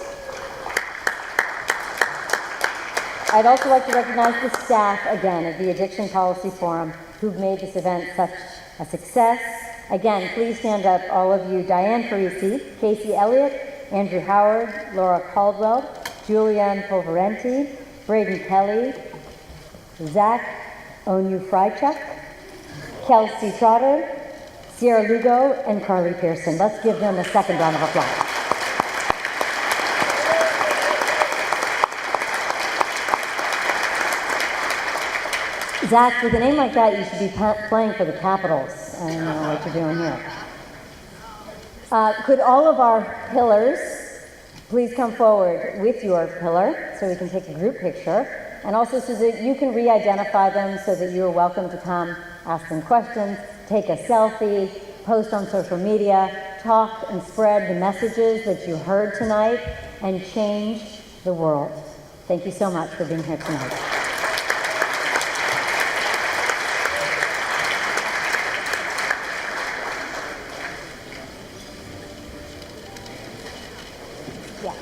I'd also like to recognize the staff again of the Addiction Policy Forum who've made this event such a success. Again, please stand up, all of you. Diane Parisi, Casey Elliott, Andrew Howard, Laura Caldwell, Julianne Polverenti, Braden Kelly, Zach Onufrychuk, Kelsey Trotter, Sierra Lugo, and Carly Pearson. Let's give them a second round of applause. Zach, with a name like that, you should be playing for the Capitals. I don't know what you're doing here. Could all of our pillars please come forward with your pillar so we can take a group picture, and also so that you can re-identify them so that you're welcome to come ask them questions, take a selfie, post on social media, talk and spread the messages that you heard tonight, and change the world. Thank you so much for being here tonight. Yeah.